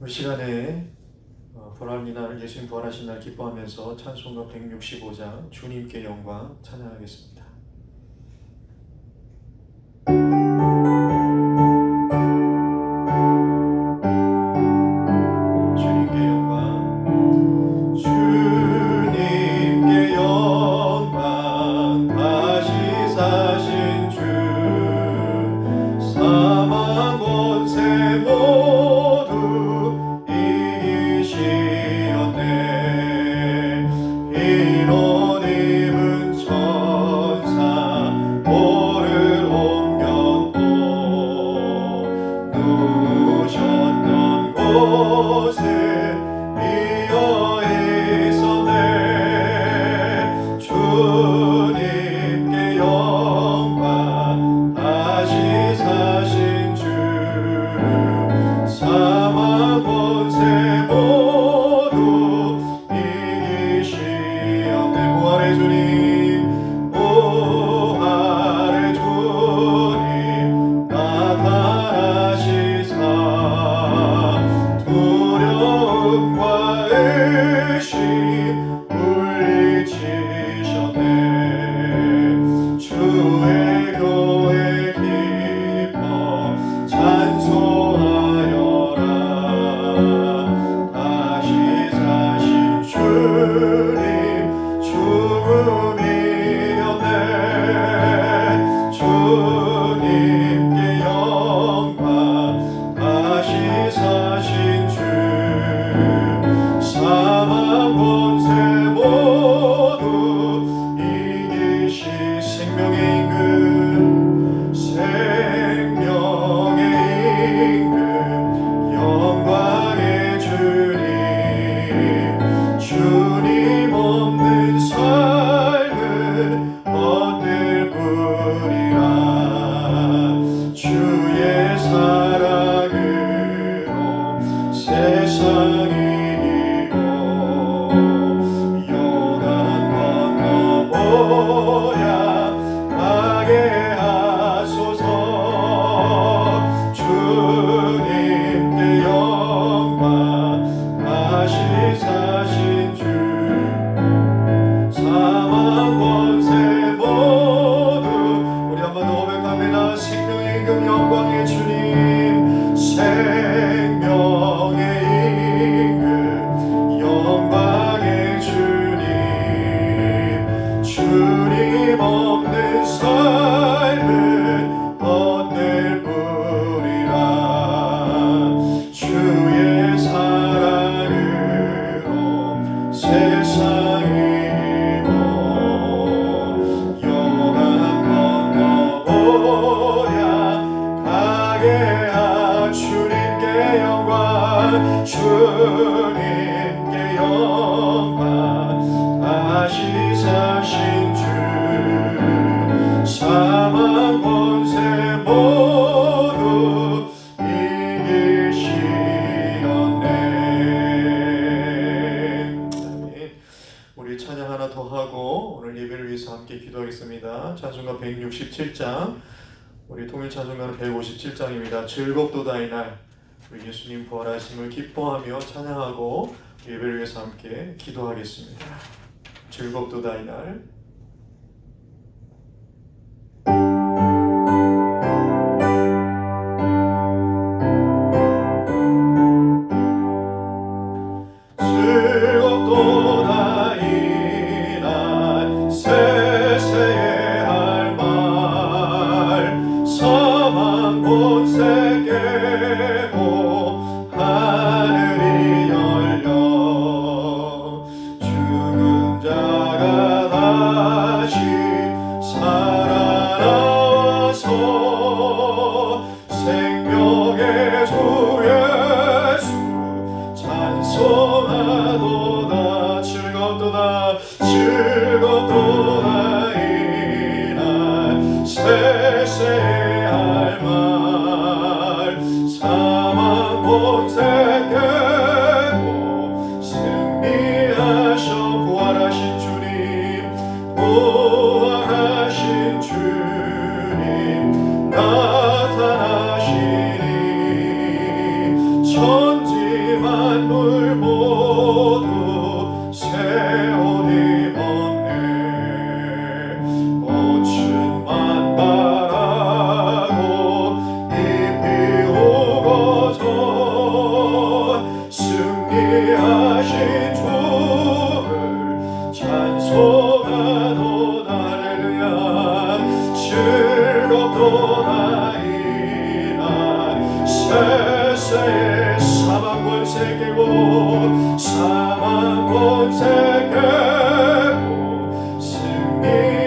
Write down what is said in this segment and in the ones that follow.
우리 시간에 부활한 이날, 예수님 부활하신 날 기뻐하면서 찬송가 165장 주님께 영광 찬양하겠습니다. 주님께 영광, 주님께 영광, 다시 사신 주, 사망 권세 모두 이기시었네. 피로 입은 천사 사신 주 사망 권세 모두 우리 한 번 더 고백합니다. 생명의 임금 영광의 주님 생명의 임금 영광의 주님 주님 없는 삶은 헛될 뿐이라 주의 사랑으로 세상이 주님께 영광 다시 사신 주 사망 권세 모두 이기시었네. 아멘. 우리 찬양 하나 더 하고 오늘 예배를 위해서 함께 기도하겠습니다. 찬송가 167장 우리 통일 찬송가는 157장입니다. 즐겁도다 이날 우리 예수님 부활하심을 기뻐하며 찬양하고 예배를 위해서 함께 기도하겠습니다. 즐겁도다 이날. 즐겁도다 이날 세세에 할 말 사망 권세 깨고 하늘이 열려 죽은 자가 다시 살아나서 생명의 주 예수 찬송하도다. 즐겁도다 즐겁도다 이날 세세에 할 말 사망 권세 깨고 승리하셔 부활하신 주님 부활하신 주님 나타나시니 천지 만물 모두 새 옷 입었네. 꽃은 만발하고 잎이 우거져 승리하신 주를 찬송하도다. 할렐루야. 즐겁도다 이날 세세에 사망 권세 깨고 사망 권세 깨고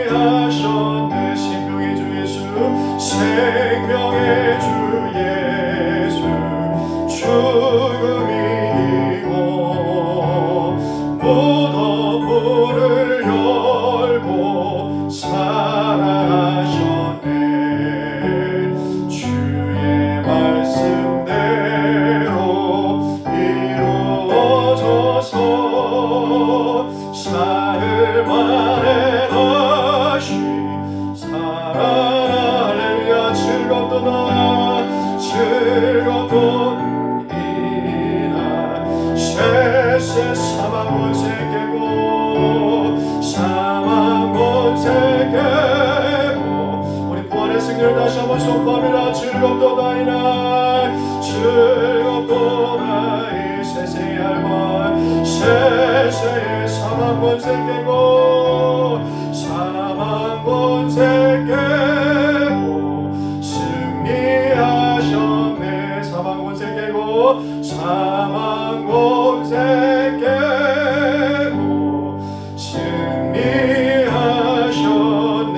승리하셨네. 생명의 주 예수 생명의 주 예수 죽음이 이기고 무덤문을 열고 살아나셨네. 주의 말씀대로 이루어져서 사흘 만에 다시 살아나. 할렐루야. 즐겁도다 즐겁도다 이날 세세 사망 권세 깨고 사망 권세 깨고 우리 부활의 승리를 다시 한번 선포합니다. 즐겁도다 이날 즐겁도다 이 세세의 할말 세세의 사망 권세 깨고 사망 권세 깨고 승리하셨네. 사망 권세 깨고 사망 권세 깨고 승리하셨네.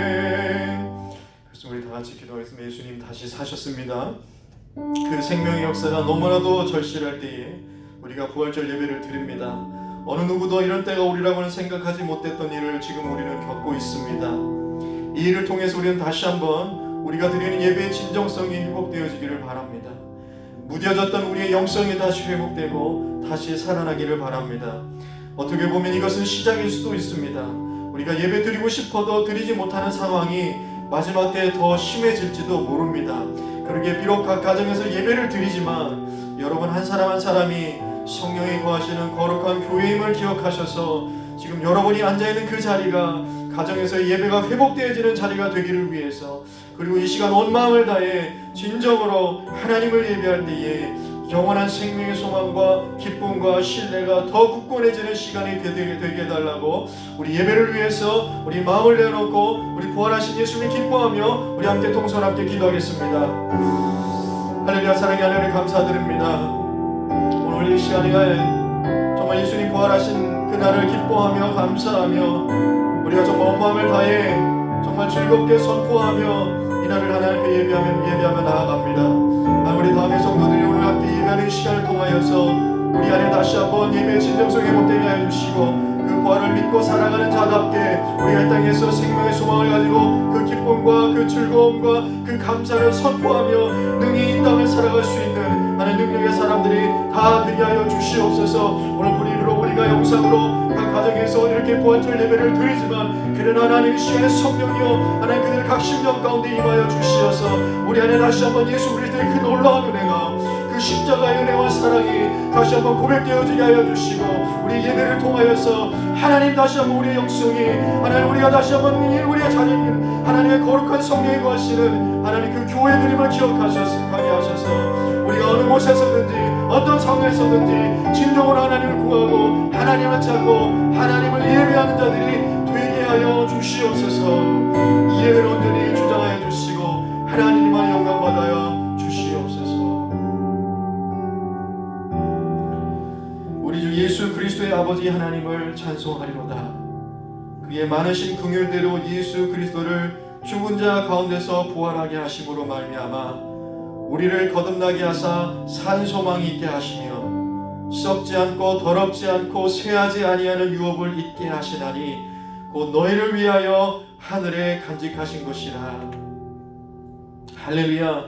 아멘. 그래서 우리 다 같이 기도하겠습니다. 예수님 다시 사셨습니다. 그 생명의 역사가 너무나도 절실할 때에 우리가 부활절 예배를 드립니다. 어느 누구도 이런 때가 오리라고는 생각하지 못했던 일을 지금 우리는 겪고 있습니다. 이 일을 통해서 우리는 다시 한번 우리가 드리는 예배의 진정성이 회복되어지기를 바랍니다. 무뎌졌던 우리의 영성이 다시 회복되고 다시 살아나기를 바랍니다. 어떻게 보면 이것은 시작일 수도 있습니다. 우리가 예배 드리고 싶어도 드리지 못하는 상황이 마지막 때에 더 심해질지도 모릅니다. 그러기에 비록 각 가정에서 예배를 드리지만 여러분 한 사람 한 사람이 성령이 거하시는 거룩한 교회임을 기억하셔서 지금 여러분이 앉아있는 그 자리가 가정에서 예배가 회복되어지는 자리가 되기를 위해서, 그리고 이 시간 온 마음을 다해 진정으로 하나님을 예배할 때에 영원한 생명의 소망과 기쁨과 신뢰가 더 굳건해지는 시간이 되게 해달라고 우리 예배를 위해서 우리 마음을 내어놓고 우리 부활하신 예수님 기뻐하며 우리 함께 동서남께 기도하겠습니다. 할렐루야. 사랑의 하나님 감사드립니다. 오늘 이 시간에 정말 예수님 부활하신 그날을 기뻐하며 감사하며 우리가 정말 온 마음을 다해 정말 즐겁게 선포하며 이날을 하나님께 예배하며 나아갑니다. 우리 다음의 성도들이 오늘 함께 예배하는 시간을 통하여서 우리 안에 다시 한번 예배의 진정성 회복되게 하여 주시고 그 부활을 믿고 살아가는 자답게 우리가 이 땅에서 생명의 소망을 가지고 그 기쁨과 그 즐거움과 그 감사를 선포하며 능히 이 땅을 살아갈 수 있는 하나님 능력의 사람들이 다 되게 하여 주시옵소서. 오늘 불의로 우리가 영상으로 각 가정에서 이렇게 부활절 예배를 드리지만 그러나 하나님 이 시간에 성령이여 하나님 그들 각 심령 가운데 임하여 주시어서 우리 안에 다시 한번 예수 그리스도의 그 놀라운 은혜가 그 십자가의 은혜와 사랑이 다시 한번 고백되어지게 하여 주시고 우리 예배를 통하여서 하나님 다시 한번 우리의 영성이 하나님 우리가 다시 한번 우리의 자녀님 하나님의 거룩한 성령이 거하시는 하나님 그 교회들임을 기억하게 하셔서 우리가 어느 곳에서든지 어떤 상황에서든지 진정으로 하나님을 구하고 하나님을 찾고 하나님을 예배하는 자들이 되게 하여 주시옵소서. 이 예배를 온전히 주장하여 주시고 하나님만 영광 받아여 주시옵소서. 우리 주 예수 그리스도의 아버지 하나님을 찬송하리로다. 그의 많으신 긍휼대로 예수 그리스도를 죽은 자 가운데서 부활하게 하심으로 말미암아 우리를 거듭나게 하사 산 소망이 있게 하시며 썩지 않고 더럽지 않고 쇠하지 아니하는 유업을 있게 하시나니 곧 너희를 위하여 하늘에 간직하신 것이라. 할렐루야.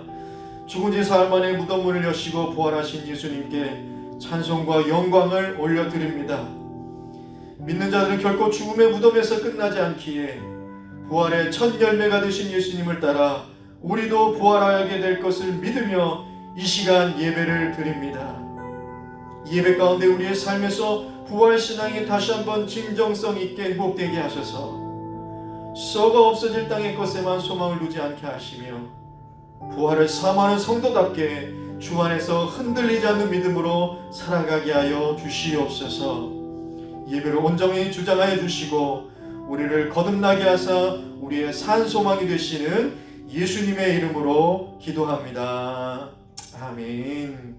죽은 지 사흘 만에 무덤문을 여시고 부활하신 예수님께 찬송과 영광을 올려드립니다. 믿는 자들은 결코 죽음의 무덤에서 끝나지 않기에 부활의 첫 열매가 되신 예수님을 따라 우리도 부활하게 될 것을 믿으며 이 시간 예배를 드립니다. 예배 가운데 우리의 삶에서 부활신앙이 다시 한번 진정성 있게 회복되게 하셔서 썩어 없어질 땅의 것에만 소망을 두지 않게 하시며 부활을 사모하는 성도답게 주 안에서 흔들리지 않는 믿음으로 살아가게 하여 주시옵소서. 예배를 온전히 주장하여 주시고 우리를 거듭나게 하사 우리의 산 소망이 되시는 예수님의 이름으로 기도합니다. 아멘.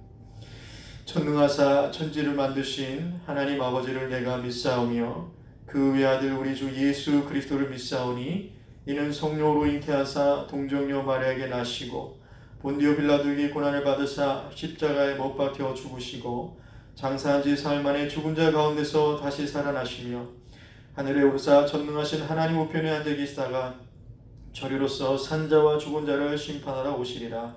전능하사 천지를 만드신 하나님 아버지를 내가 믿사오며 그 외아들 우리 주 예수 그리스도를 믿사오니 이는 성령으로 잉태하사 동정녀 마리아에게 나시고 본디오 빌라도에게 고난을 받으사 십자가에 못 박혀 죽으시고 장사한 지 사흘 만에 죽은 자 가운데서 다시 살아나시며 하늘에 오르사 전능하신 하나님 우편에 앉아 계시다가 저리로서 산자와 죽은 자를 심판하러 오시리라.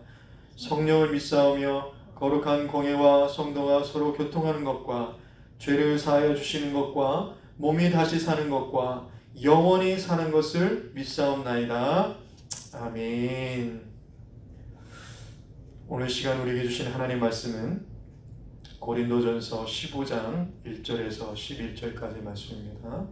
성령을 믿사오며 거룩한 공회와 성도가 서로 교통하는 것과 죄를 사하여 주시는 것과 몸이 다시 사는 것과 영원히 사는 것을 믿사옵나이다. 아멘. 오늘 시간 우리에게 주신 하나님 말씀은 고린도전서 15장 1절에서 11절까지 말씀입니다.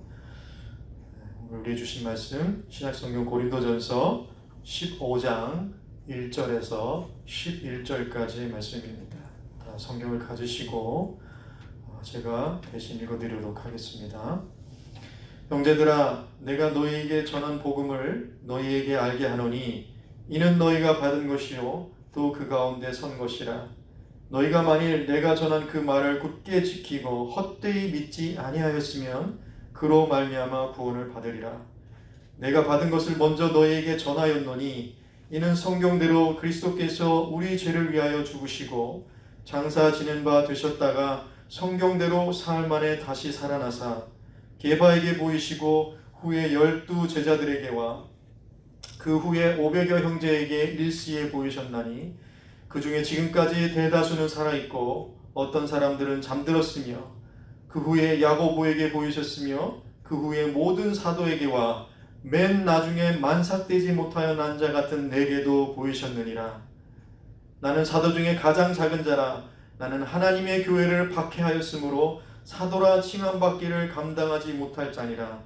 우리 주신 말씀 신약성경 고린도전서 15장 1절에서 11절까지 말씀입니다. 성경을 가지시고 제가 대신 읽어드리도록 하겠습니다. 형제들아, 내가 너희에게 전한 복음을 너희에게 알게 하노니 이는 너희가 받은 것이요 또 그 가운데 선 것이라. 너희가 만일 내가 전한 그 말을 굳게 지키고 헛되이 믿지 아니하였으면 그로 말미암아 구원을 받으리라. 내가 받은 것을 먼저 너희에게 전하였노니 이는 성경대로 그리스도께서 우리 죄를 위하여 죽으시고 장사 지낸 바 되셨다가 성경대로 사흘 만에 다시 살아나사 게바에게 보이시고 후에 12 제자들에게와 그 후에 500여 형제에게 일시에 보이셨나니 그 중에 지금까지 대다수는 살아있고 어떤 사람들은 잠들었으며 그 후에 야고보에게 보이셨으며 그 후에 모든 사도에게와 맨 나중에 만삭되지 못하여 난 자 같은 내게도 보이셨느니라. 나는 사도 중에 가장 작은 자라. 나는 하나님의 교회를 박해하였으므로 사도라 칭함받기를 감당하지 못할 자니라.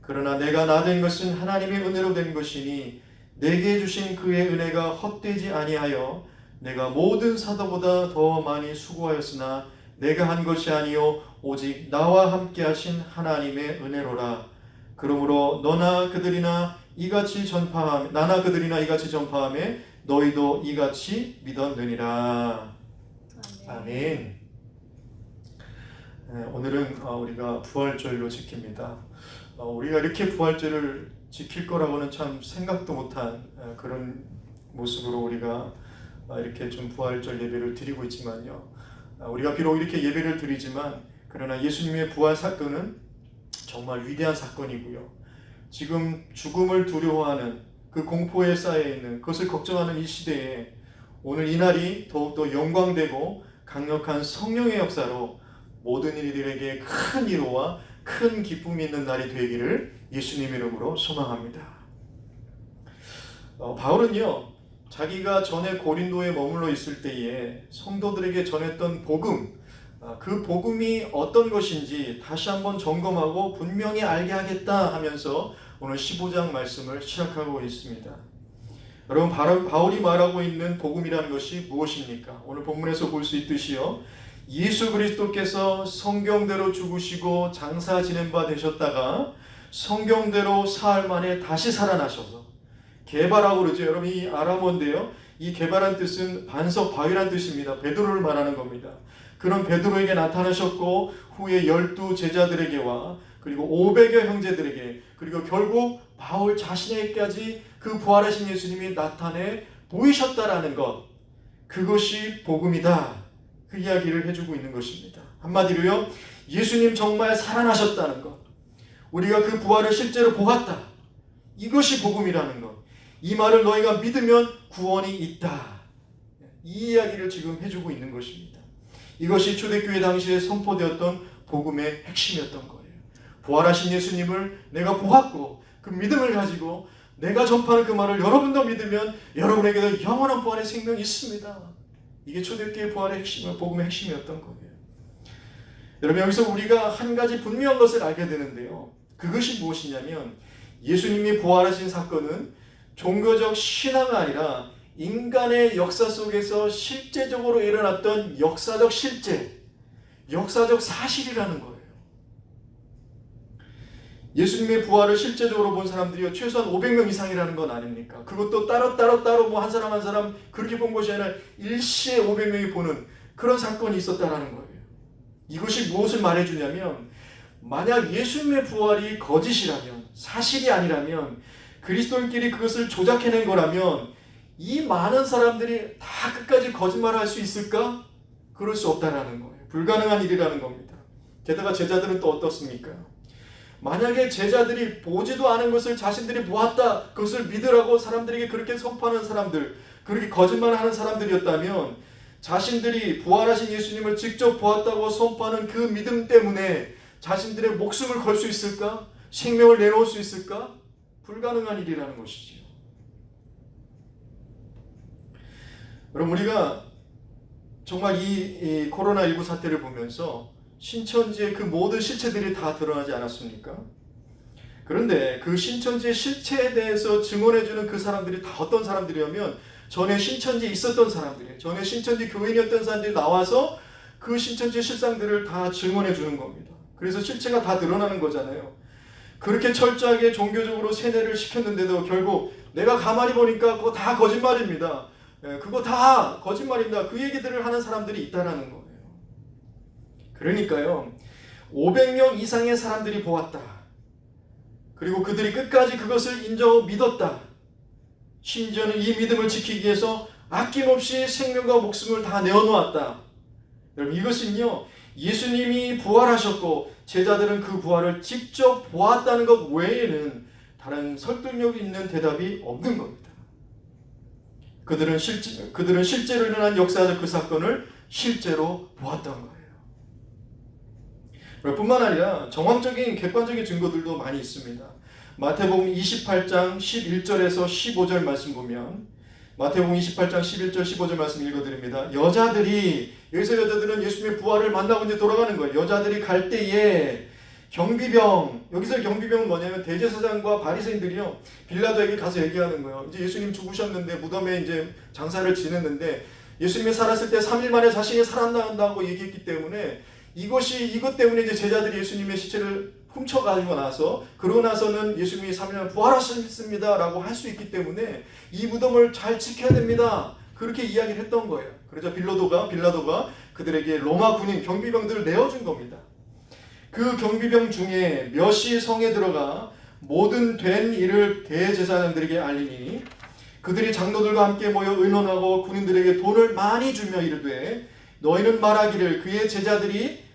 그러나 내가 나 된 것은 하나님의 은혜로 된 것이니 내게 주신 그의 은혜가 헛되지 아니하여 내가 모든 사도보다 더 많이 수고하였으나 내가 한 것이 아니요 오직 나와 함께 하신 하나님의 은혜로라. 그러므로 나나 그들이나 이같이 전파함에 너희도 이같이 믿었느니라. 아멘. 오늘은 우리가 부활절로 지킵니다. 우리가 이렇게 부활절을 지킬 거라고는 참 생각도 못한 그런 모습으로 우리가 이렇게 좀 부활절 예배를 드리고 있지만요. 우리가 비록 이렇게 예배를 드리지만 그러나 예수님의 부활 사건은 정말 위대한 사건이고요. 지금 죽음을 두려워하는 그 공포에 쌓여 있는 그것을 걱정하는 이 시대에 오늘 이 날이 더욱더 영광되고 강력한 성령의 역사로 모든 이들에게 큰 위로와 큰 기쁨이 있는 날이 되기를 예수님 이름으로 소망합니다. 바울은요, 자기가 전에 고린도에 머물러 있을 때에 성도들에게 전했던 복음, 그 복음이 어떤 것인지 다시 한번 점검하고 분명히 알게 하겠다 하면서 오늘 15장 말씀을 시작하고 있습니다. 여러분, 바울이 말하고 있는 복음이라는 것이 무엇입니까? 오늘 본문에서 볼 수 있듯이요, 예수 그리스도께서 성경대로 죽으시고 장사 지낸 바 되셨다가 성경대로 사흘 만에 다시 살아나셔서 개발하고 그러죠. 여러분, 이 아람어인데요, 이 개발한 뜻은 반석 바위란 뜻입니다. 베드로를 말하는 겁니다. 그런 베드로에게 나타나셨고 후에 12 제자들에게와 그리고 500여 형제들에게 그리고 결국 바울 자신에게까지 그 부활하신 예수님이 나타내 보이셨다라는 것, 그것이 복음이다. 그 이야기를 해주고 있는 것입니다. 한마디로요, 예수님 정말 살아나셨다는 것, 우리가 그 부활을 실제로 보았다, 이것이 복음이라는 것, 이 말을 너희가 믿으면 구원이 있다, 이 이야기를 지금 해주고 있는 것입니다. 이것이 초대교회 당시에 선포되었던 복음의 핵심이었던 거예요. 부활하신 예수님을 내가 보았고 그 믿음을 가지고 내가 전파하는 그 말을 여러분도 믿으면 여러분에게도 영원한 부활의 생명이 있습니다. 이게 초대교회 부활의 핵심, 복음의 핵심이었던 거예요. 여러분, 여기서 우리가 한 가지 분명한 것을 알게 되는데요, 그것이 무엇이냐면 예수님이 부활하신 사건은 종교적 신앙이 아니라 인간의 역사 속에서 실제적으로 일어났던 역사적 실제, 역사적 사실이라는 거예요. 예수님의 부활을 실제적으로 본 사람들이 최소한 500명 이상이라는 건 아닙니까? 그것도 따로 뭐 한 사람 한 사람 그렇게 본 것이 아니라 일시에 500명이 보는 그런 사건이 있었다라는 거예요. 이것이 무엇을 말해주냐면, 만약 예수님의 부활이 거짓이라면, 사실이 아니라면, 그리스도인끼리 그것을 조작해낸 거라면 이 많은 사람들이 다 끝까지 거짓말을 할 수 있을까? 그럴 수 없다라는 거예요. 불가능한 일이라는 겁니다. 게다가 제자들은 또 어떻습니까? 만약에 제자들이 보지도 않은 것을 자신들이 보았다, 그것을 믿으라고 사람들에게 그렇게 선포하는 사람들, 그렇게 거짓말하는 사람들이었다면 자신들이 부활하신 예수님을 직접 보았다고 선포하는 그 믿음 때문에 자신들의 목숨을 걸 수 있을까? 생명을 내놓을 수 있을까? 불가능한 일이라는 것이지요. 여러분, 우리가 정말 이 코로나19 사태를 보면서 신천지의 그 모든 실체들이 다 드러나지 않았습니까? 그런데 그 신천지의 실체에 대해서 증언해주는 그 사람들이 다 어떤 사람들이냐면 전에 신천지에 있었던 사람들이에요. 전에 신천지 교인이었던 사람들이 나와서 그 신천지의 실상들을 다 증언해주는 겁니다. 그래서 실체가 다 드러나는 거잖아요. 그렇게 철저하게 종교적으로 세뇌를 시켰는데도 결국 내가 가만히 보니까 그거 다 거짓말입니다. 그거 다 거짓말입니다. 그 얘기들을 하는 사람들이 있다라는 거예요. 그러니까요, 500명 이상의 사람들이 보았다. 그리고 그들이 끝까지 그것을 인정하고 믿었다. 심지어는 이 믿음을 지키기 위해서 아낌없이 생명과 목숨을 다 내어놓았다. 여러분, 이것은요, 예수님이 부활하셨고 제자들은 그 부활을 직접 보았다는 것 외에는 다른 설득력 있는 대답이 없는 겁니다. 그들은 실제로 일어난 역사적 그 사건을 실제로 보았던 거예요. 뿐만 아니라 정황적인 객관적인 증거들도 많이 있습니다. 마태복음 28장 11절에서 15절 말씀 보면, 마태복음 28장 11절 15절 말씀 읽어드립니다. 여자들이, 여기서 여자들은 예수님의 부활을 만나고 이제 돌아가는 거예요. 여자들이 갈 때에 경비병, 여기서 경비병은 뭐냐면 대제사장과 바리새인들이요, 빌라도에게 가서 얘기하는 거예요. 이제 예수님 죽으셨는데 무덤에 이제 장사를 지냈는데 예수님이 살았을 때 3일 만에 자신이 살아난다고 얘기했기 때문에 이것 때문에 이제 제자들이 예수님의 시체를 훔쳐가지고 나서, 그러고 나서는 예수님이 3일 만에 부활하셨습니다 라고 할 수 있기 때문에 이 무덤을 잘 지켜야 됩니다, 그렇게 이야기를 했던 거예요. 그래서 빌라도가 그들에게 로마 군인 경비병들을 내어준 겁니다. 그 경비병 중에 몇이 성에 들어가 모든 된 일을 대제사장들에게 알리니 그들이 장로들과 함께 모여 의논하고 군인들에게 돈을 많이 주며 이르되, 너희는 말하기를 그의 제자들이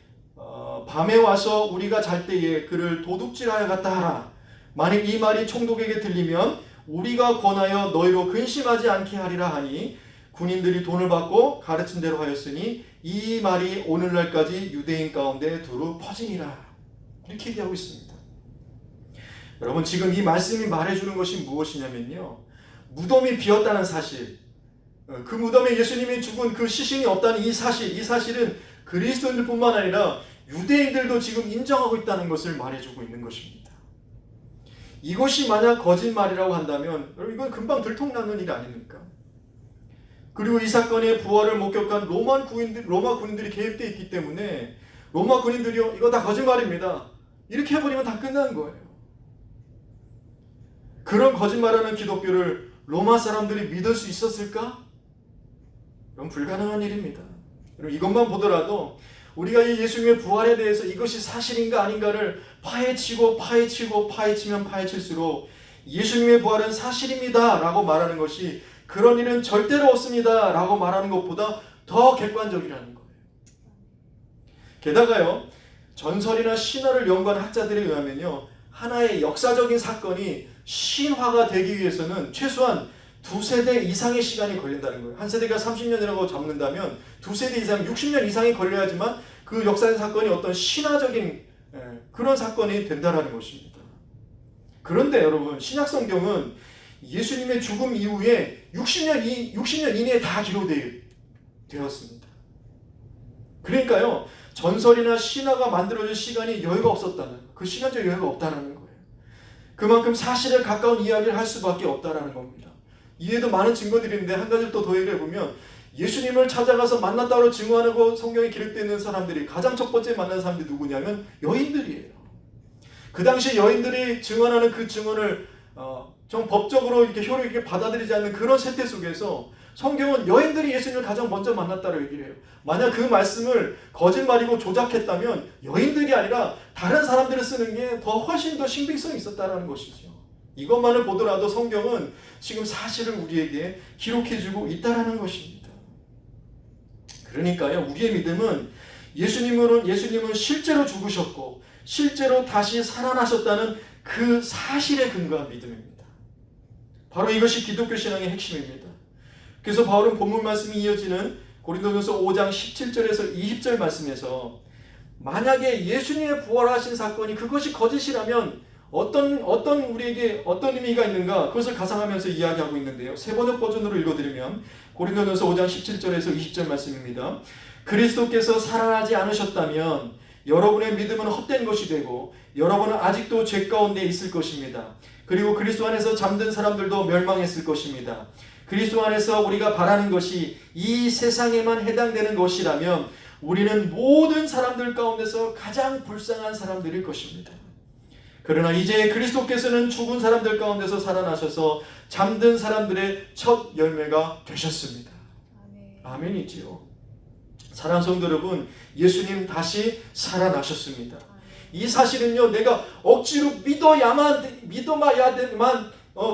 밤에 와서 우리가 잘 때에 그를 도둑질하여 갔다 하라. 만일 이 말이 총독에게 들리면 우리가 권하여 너희로 근심하지 않게 하리라 하니, 군인들이 돈을 받고 가르친 대로 하였으니 이 말이 오늘날까지 유대인 가운데 두루 퍼지니라. 이렇게 얘기하고 있습니다. 여러분, 지금 이 말씀이 말해주는 것이 무엇이냐면요, 무덤이 비었다는 사실, 그 무덤에 예수님이 죽은 그 시신이 없다는 이 사실은 그리스도인들뿐만 아니라 유대인들도 지금 인정하고 있다는 것을 말해주고 있는 것입니다. 이것이 만약 거짓말이라고 한다면 여러분, 이건 금방 들통나는 일 아닙니까? 그리고 이 사건의 부활을 목격한 로마 군인들이 개입되어 있기 때문에 로마 군인들이요, 이거 다 거짓말입니다, 이렇게 해버리면 다 끝나는 거예요. 그런 거짓말하는 기독교를 로마 사람들이 믿을 수 있었을까? 그럼 불가능한 일입니다. 이것만 보더라도 우리가 이 예수님의 부활에 대해서 이것이 사실인가 아닌가를 파헤치면 파헤칠수록 예수님의 부활은 사실입니다 라고 말하는 것이 그런 일은 절대로 없습니다 라고 말하는 것보다 더 객관적이라는 거예요. 게다가요, 전설이나 신화를 연구한 학자들에 의하면요, 하나의 역사적인 사건이 신화가 되기 위해서는 최소한 2세대 이상의 시간이 걸린다는 거예요. 한 세대가 30년이라고 잡는다면 2세대 이상 60년 이상이 걸려야지만 그 역사의 사건이 어떤 신화적인 그런 사건이 된다는 것입니다. 그런데 여러분, 신약 성경은 예수님의 죽음 이후에 60년 이내에 다 기록되었습니다. 그러니까요, 전설이나 신화가 만들어질 시간이 여유가 없었다는, 그 시간적 여유가 없다는 거예요. 그만큼 사실에 가까운 이야기를 할 수밖에 없다는 겁니다. 이에도 많은 증거들이 있는데 한 가지를 또 더 얘기해 보면, 예수님을 찾아가서 만났다고 증언하고 성경에 기록되어 있는 사람들이 가장 첫 번째 만난 사람들이 누구냐면 여인들이에요. 그 당시 여인들이 증언하는 그 증언을 좀 법적으로 이렇게 효력 있게 받아들이지 않는 그런 세태 속에서 성경은 여인들이 예수님을 가장 먼저 만났다고 얘기를 해요. 만약 그 말씀을 거짓말이고 조작했다면 여인들이 아니라 다른 사람들을 쓰는 게 더 훨씬 더 신빙성이 있었다는 것이죠. 이것만을 보더라도 성경은 지금 사실을 우리에게 기록해주고 있다는 것입니다. 그러니까요, 우리의 믿음은 예수님은 실제로 죽으셨고 실제로 다시 살아나셨다는 그 사실에 근거한 믿음입니다. 바로 이것이 기독교 신앙의 핵심입니다. 그래서 바울은 본문 말씀이 이어지는 고린도전서 5장 17절에서 20절 말씀에서 만약에 예수님의 부활하신 사건이 그것이 거짓이라면 우리에게 어떤 의미가 있는가, 그것을 가상하면서 이야기하고 있는데요. 세번역 버전으로 읽어드리면 고린도전서 5장 17절에서 20절 말씀입니다. 그리스도께서 살아나지 않으셨다면 여러분의 믿음은 헛된 것이 되고 여러분은 아직도 죄 가운데 있을 것입니다. 그리고 그리스도 안에서 잠든 사람들도 멸망했을 것입니다. 그리스도 안에서 우리가 바라는 것이 이 세상에만 해당되는 것이라면 우리는 모든 사람들 가운데서 가장 불쌍한 사람들일 것입니다. 그러나 이제 그리스도께서는 죽은 사람들 가운데서 살아나셔서 잠든 사람들의 첫 열매가 되셨습니다. 아멘이지요. 사랑하는 성도 여러분, 예수님 다시 살아나셨습니다. 이 사실은요, 내가 억지로 믿어야만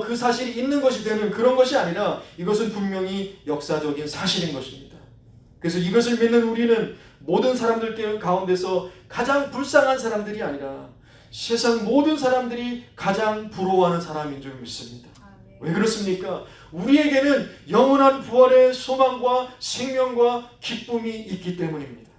그 사실이 있는 것이 되는 그런 것이 아니라 이것은 분명히 역사적인 사실인 것입니다. 그래서 이것을 믿는 우리는 모든 사람들 가운데서 가장 불쌍한 사람들이 아니라 세상 모든 사람들이 가장 부러워하는 사람인 줄 믿습니다. 왜 그렇습니까? 우리에게는 영원한 부활의 소망과 생명과 기쁨이 있기 때문입니다.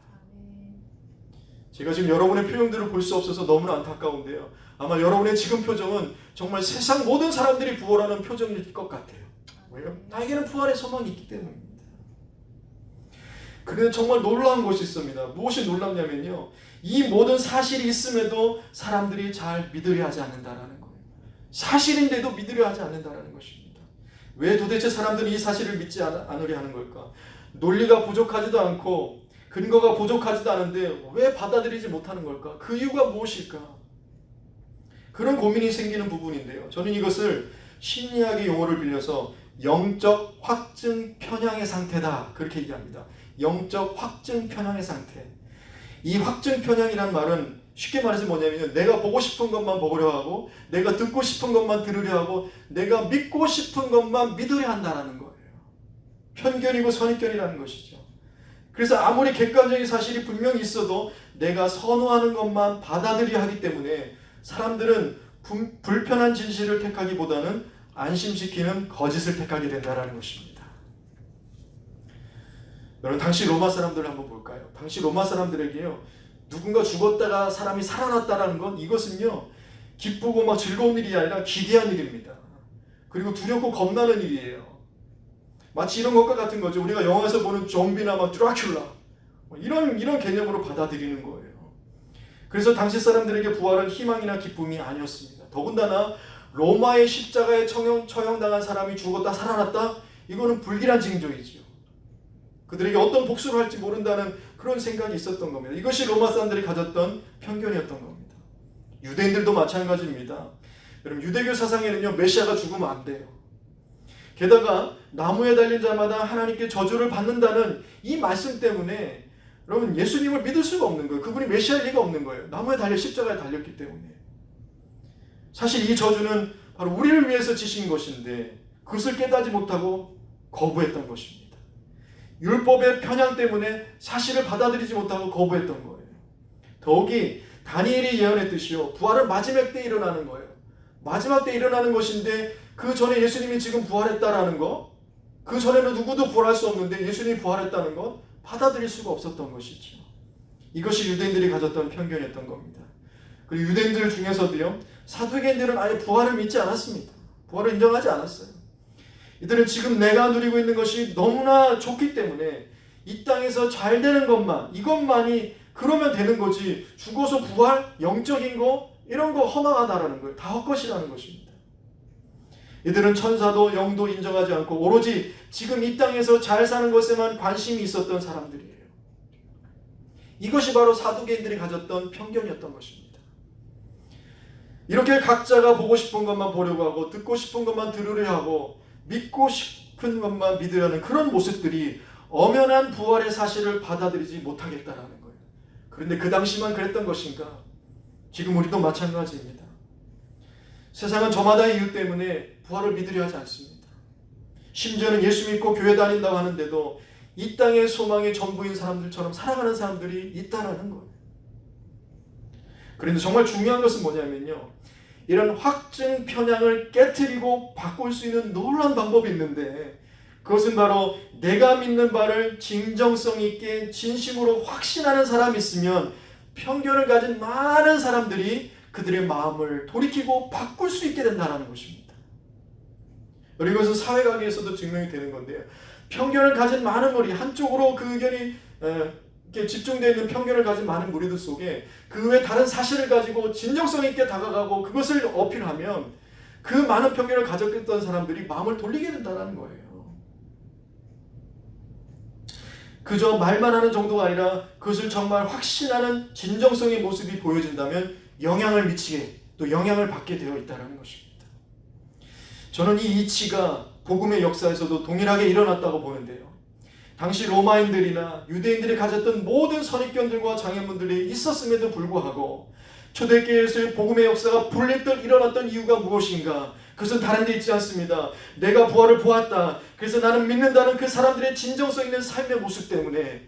제가 지금 여러분의 표정들을 볼 수 없어서 너무나 안타까운데요. 아마 여러분의 지금 표정은 정말 세상 모든 사람들이 부활하는 표정일 것 같아요. 왜요? 나에게는 부활의 소망이 있기 때문입니다. 그런데 정말 놀라운 것이 있습니다. 무엇이 놀랍냐면요, 이 모든 사실이 있음에도 사람들이 잘 믿으려 하지 않는다라는 거예요. 사실인데도 믿으려 하지 않는다라는 것입니다. 왜 도대체 사람들이 이 사실을 믿지 않으려 하는 걸까? 논리가 부족하지도 않고 근거가 부족하지도 않은데 왜 받아들이지 못하는 걸까? 그 이유가 무엇일까? 그런 고민이 생기는 부분인데요. 저는 이것을 심리학의 용어를 빌려서 영적 확증 편향의 상태다, 그렇게 얘기합니다. 영적 확증 편향의 상태. 이 확증 편향이란 말은 쉽게 말해서 뭐냐면, 내가 보고 싶은 것만 보려 하고, 내가 듣고 싶은 것만 들으려 하고, 내가 믿고 싶은 것만 믿으려 한다는 거예요. 편견이고 선입견이라는 것이죠. 그래서 아무리 객관적인 사실이 분명히 있어도 내가 선호하는 것만 받아들여야 하기 때문에 사람들은 불편한 진실을 택하기보다는 안심시키는 거짓을 택하게 된다는 것입니다. 여러분, 당시 로마 사람들을 한번 볼까요? 당시 로마 사람들에게요, 누군가 죽었다가 사람이 살아났다는 건, 이것은요 기쁘고 막 즐거운 일이 아니라 기괴한 일입니다. 그리고 두렵고 겁나는 일이에요. 마치 이런 것과 같은 거죠. 우리가 영화에서 보는 좀비나 막 드라큘라, 이런 개념으로 받아들이는 거예요. 그래서 당시 사람들에게 부활은 희망이나 기쁨이 아니었습니다. 더군다나 로마의 십자가에 처형당한 사람이 죽었다 살아났다, 이거는 불길한 징조이지요. 그들에게 어떤 복수를 할지 모른다는 그런 생각이 있었던 겁니다. 이것이 로마 사람들이 가졌던 편견이었던 겁니다. 유대인들도 마찬가지입니다. 여러분, 유대교 사상에는요, 메시아가 죽으면 안 돼요. 게다가 나무에 달린 자마다 하나님께 저주를 받는다는 이 말씀 때문에 여러분, 예수님을 믿을 수가 없는 거예요. 그분이 메시아일 리가 없는 거예요. 나무에 달려 십자가에 달렸기 때문에. 사실 이 저주는 바로 우리를 위해서 지신 것인데 그것을 깨닫지 못하고 거부했던 것입니다. 율법의 편향 때문에 사실을 받아들이지 못하고 거부했던 거예요. 더욱이 다니엘이 예언했듯이요, 부활은 마지막 때 일어나는 거예요. 마지막 때 일어나는 것인데 그 전에 예수님이 지금 부활했다라는 것, 그 전에는 누구도 부활할 수 없는데 예수님이 부활했다는 것, 받아들일 수가 없었던 것이죠. 이것이 유대인들이 가졌던 편견이었던 겁니다. 그리고 유대인들 중에서도요, 사두개인들은 아예 부활을 믿지 않았습니다. 부활을 인정하지 않았어요. 이들은 지금 내가 누리고 있는 것이 너무나 좋기 때문에 이 땅에서 잘 되는 것만, 이것만이 그러면 되는 거지, 죽어서 부활, 영적인 거, 이런 거 허망하다라는 거예요. 다 헛것이라는 것입니다. 이들은 천사도 영도 인정하지 않고 오로지 지금 이 땅에서 잘 사는 것에만 관심이 있었던 사람들이에요. 이것이 바로 사두개인들이 가졌던 편견이었던 것입니다. 이렇게 각자가 보고 싶은 것만 보려고 하고, 듣고 싶은 것만 들으려 하고, 믿고 싶은 것만 믿으려는 그런 모습들이 엄연한 부활의 사실을 받아들이지 못하겠다라는 거예요. 그런데 그 당시만 그랬던 것인가? 지금 우리도 마찬가지입니다. 세상은 저마다의 이유 때문에 부활을 믿으려 하지 않습니다. 심지어는 예수 믿고 교회 다닌다고 하는데도 이 땅의 소망의 전부인 사람들처럼 살아가는 사람들이 있다는 거예요. 그런데 정말 중요한 것은 뭐냐면요, 이런 확증 편향을 깨트리고 바꿀 수 있는 놀라운 방법이 있는데, 그것은 바로 내가 믿는 바를 진정성 있게 진심으로 확신하는 사람이 있으면 편견을 가진 많은 사람들이 그들의 마음을 돌이키고 바꿀 수 있게 된다는 것입니다. 그리고 이것은 사회관계에서도 증명이 되는 건데요, 편견을 가진 많은 무리, 한쪽으로 그 의견이 이렇게 집중되어 있는 편견을 가진 많은 무리들 속에 그 외 다른 사실을 가지고 진정성 있게 다가가고 그것을 어필하면 그 많은 편견을 가졌던 사람들이 마음을 돌리게 된다는 거예요. 그저 말만 하는 정도가 아니라 그것을 정말 확신하는 진정성의 모습이 보여진다면 영향을 미치게, 또 영향을 받게 되어 있다는 것입니다. 저는 이 이치가 복음의 역사에서도 동일하게 일어났다고 보는데요, 당시 로마인들이나 유대인들이 가졌던 모든 선입견들과 장애물들이 있었음에도 불구하고 초대교회에서의 복음의 역사가 불릴듯 일어났던 이유가 무엇인가? 그것은 다른 데 있지 않습니다. 내가 부활을 보았다, 그래서 나는 믿는다는 그 사람들의 진정성 있는 삶의 모습 때문에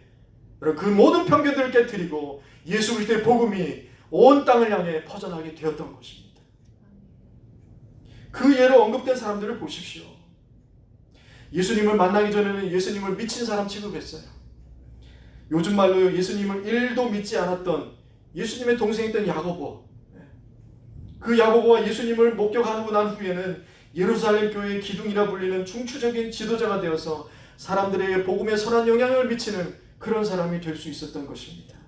그 모든 편견들을 깨트리고 예수 그리스도의 복음이 온 땅을 향해 퍼져나가게 되었던 것입니다. 그 예로 언급된 사람들을 보십시오. 예수님을 만나기 전에는 예수님을 미친 사람 취급했어요. 요즘 말로 예수님을 1도 믿지 않았던 예수님의 동생이었던 야고보, 그 야고보가 예수님을 목격하고 난 후에는 예루살렘 교회의 기둥이라 불리는 중추적인 지도자가 되어서 사람들에게 복음에 선한 영향을 미치는 그런 사람이 될 수 있었던 것입니다.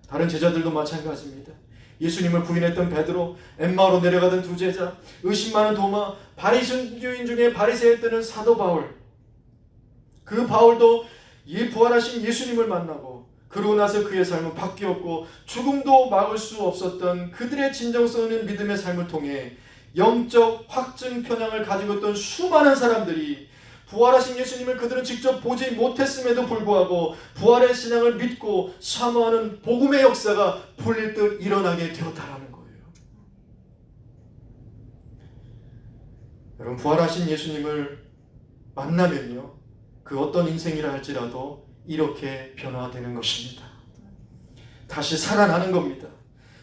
다른 제자들도 마찬가지입니다. 예수님을 부인했던 베드로, 엠마오로 내려가던 두 제자, 의심 많은 도마, 바리새인 중에 바리새였던 사도 바울. 그 바울도 이 부활하신 예수님을 만나고 그러고 나서 그의 삶은 바뀌었고 죽음도 막을 수 없었던 그들의 진정성 있는 믿음의 삶을 통해 영적 확증 편향을 가지고 있던 수많은 사람들이 부활하신 예수님을 그들은 직접 보지 못했음에도 불구하고 부활의 신앙을 믿고 사모하는 복음의 역사가 풀릴 듯 일어나게 되었다라는 거예요. 여러분, 부활하신 예수님을 만나면요, 그 어떤 인생이라 할지라도 이렇게 변화되는 것입니다. 다시 살아나는 겁니다.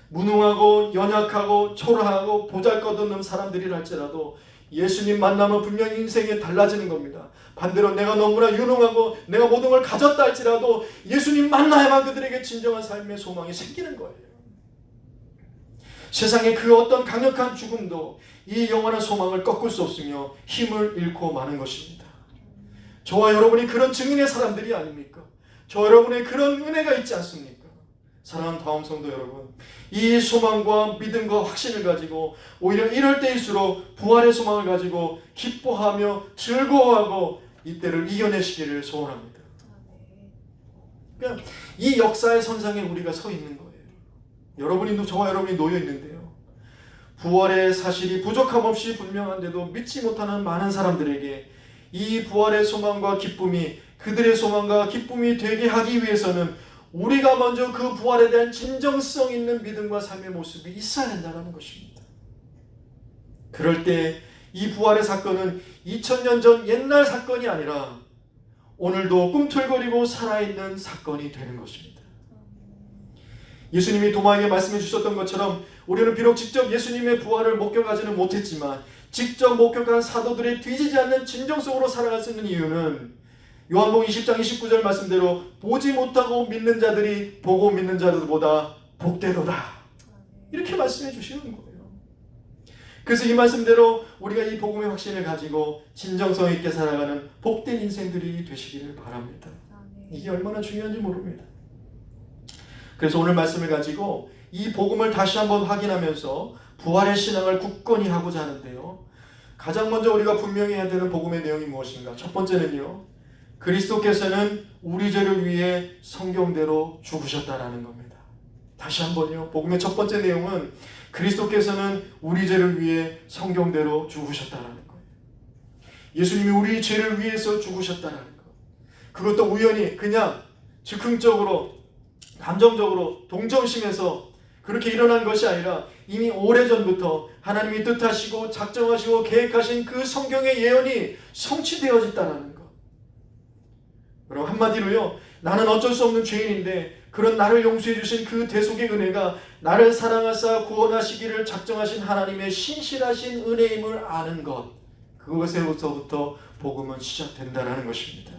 무능하고 연약하고 초라하고 보잘것없는 사람들이라 할지라도 예수님 만나면 분명히 인생이 달라지는 겁니다. 반대로 내가 너무나 유능하고 내가 모든 걸 가졌다 할지라도 예수님 만나야만 그들에게 진정한 삶의 소망이 생기는 거예요. 세상의 그 어떤 강력한 죽음도 이 영원한 소망을 꺾을 수 없으며 힘을 잃고 마는 것입니다. 저와 여러분이 그런 증인의 사람들이 아닙니까? 저 여러분의 그런 은혜가 있지 않습니까? 사랑하는 다음 성도 여러분, 이 소망과 믿음과 확신을 가지고 오히려 이럴 때일수록 부활의 소망을 가지고 기뻐하며 즐거워하고 이때를 이겨내시기를 소원합니다. 그러니까 이 역사의 선상에 우리가 서 있는 거예요. 저와 여러분이 놓여 있는데요, 부활의 사실이 부족함 없이 분명한데도 믿지 못하는 많은 사람들에게 이 부활의 소망과 기쁨이 그들의 소망과 기쁨이 되게 하기 위해서는 우리가 먼저 그 부활에 대한 진정성 있는 믿음과 삶의 모습이 있어야 된다는 것입니다. 그럴 때 이 부활의 사건은 2000년 전 옛날 사건이 아니라 오늘도 꿈틀거리고 살아있는 사건이 되는 것입니다. 예수님이 도마에게 말씀해 주셨던 것처럼 우리는 비록 직접 예수님의 부활을 목격하지는 못했지만 직접 목격한 사도들의 뒤지지 않는 진정성으로 살아갈 수 있는 이유는 요한복음 20장 29절 말씀대로 보지 못하고 믿는 자들이 보고 믿는 자들보다 복되도다, 이렇게 말씀해 주시는 거예요. 그래서 이 말씀대로 우리가 이 복음의 확신을 가지고 진정성 있게 살아가는 복된 인생들이 되시기를 바랍니다. 이게 얼마나 중요한지 모릅니다. 그래서 오늘 말씀을 가지고 이 복음을 다시 한번 확인하면서 부활의 신앙을 굳건히 하고자 하는데요, 가장 먼저 우리가 분명히 해야 되는 복음의 내용이 무엇인가? 첫 번째는요, 그리스도께서는 우리 죄를 위해 성경대로 죽으셨다라는 겁니다. 다시 한번요, 복음의 첫 번째 내용은 그리스도께서는 우리 죄를 위해 성경대로 죽으셨다라는 거예요. 예수님이 우리 죄를 위해서 죽으셨다라는 것. 그것도 우연히 그냥 즉흥적으로 감정적으로 동정심에서 그렇게 일어난 것이 아니라 이미 오래전부터 하나님이 뜻하시고 작정하시고 계획하신 그 성경의 예언이 성취되어졌다는 것. 여러분, 한마디로요, 나는 어쩔 수 없는 죄인인데 그런 나를 용서해 주신 그 대속의 은혜가 나를 사랑하사 구원하시기를 작정하신 하나님의 신실하신 은혜임을 아는 것, 그것에서부터 복음은 시작된다는 것입니다.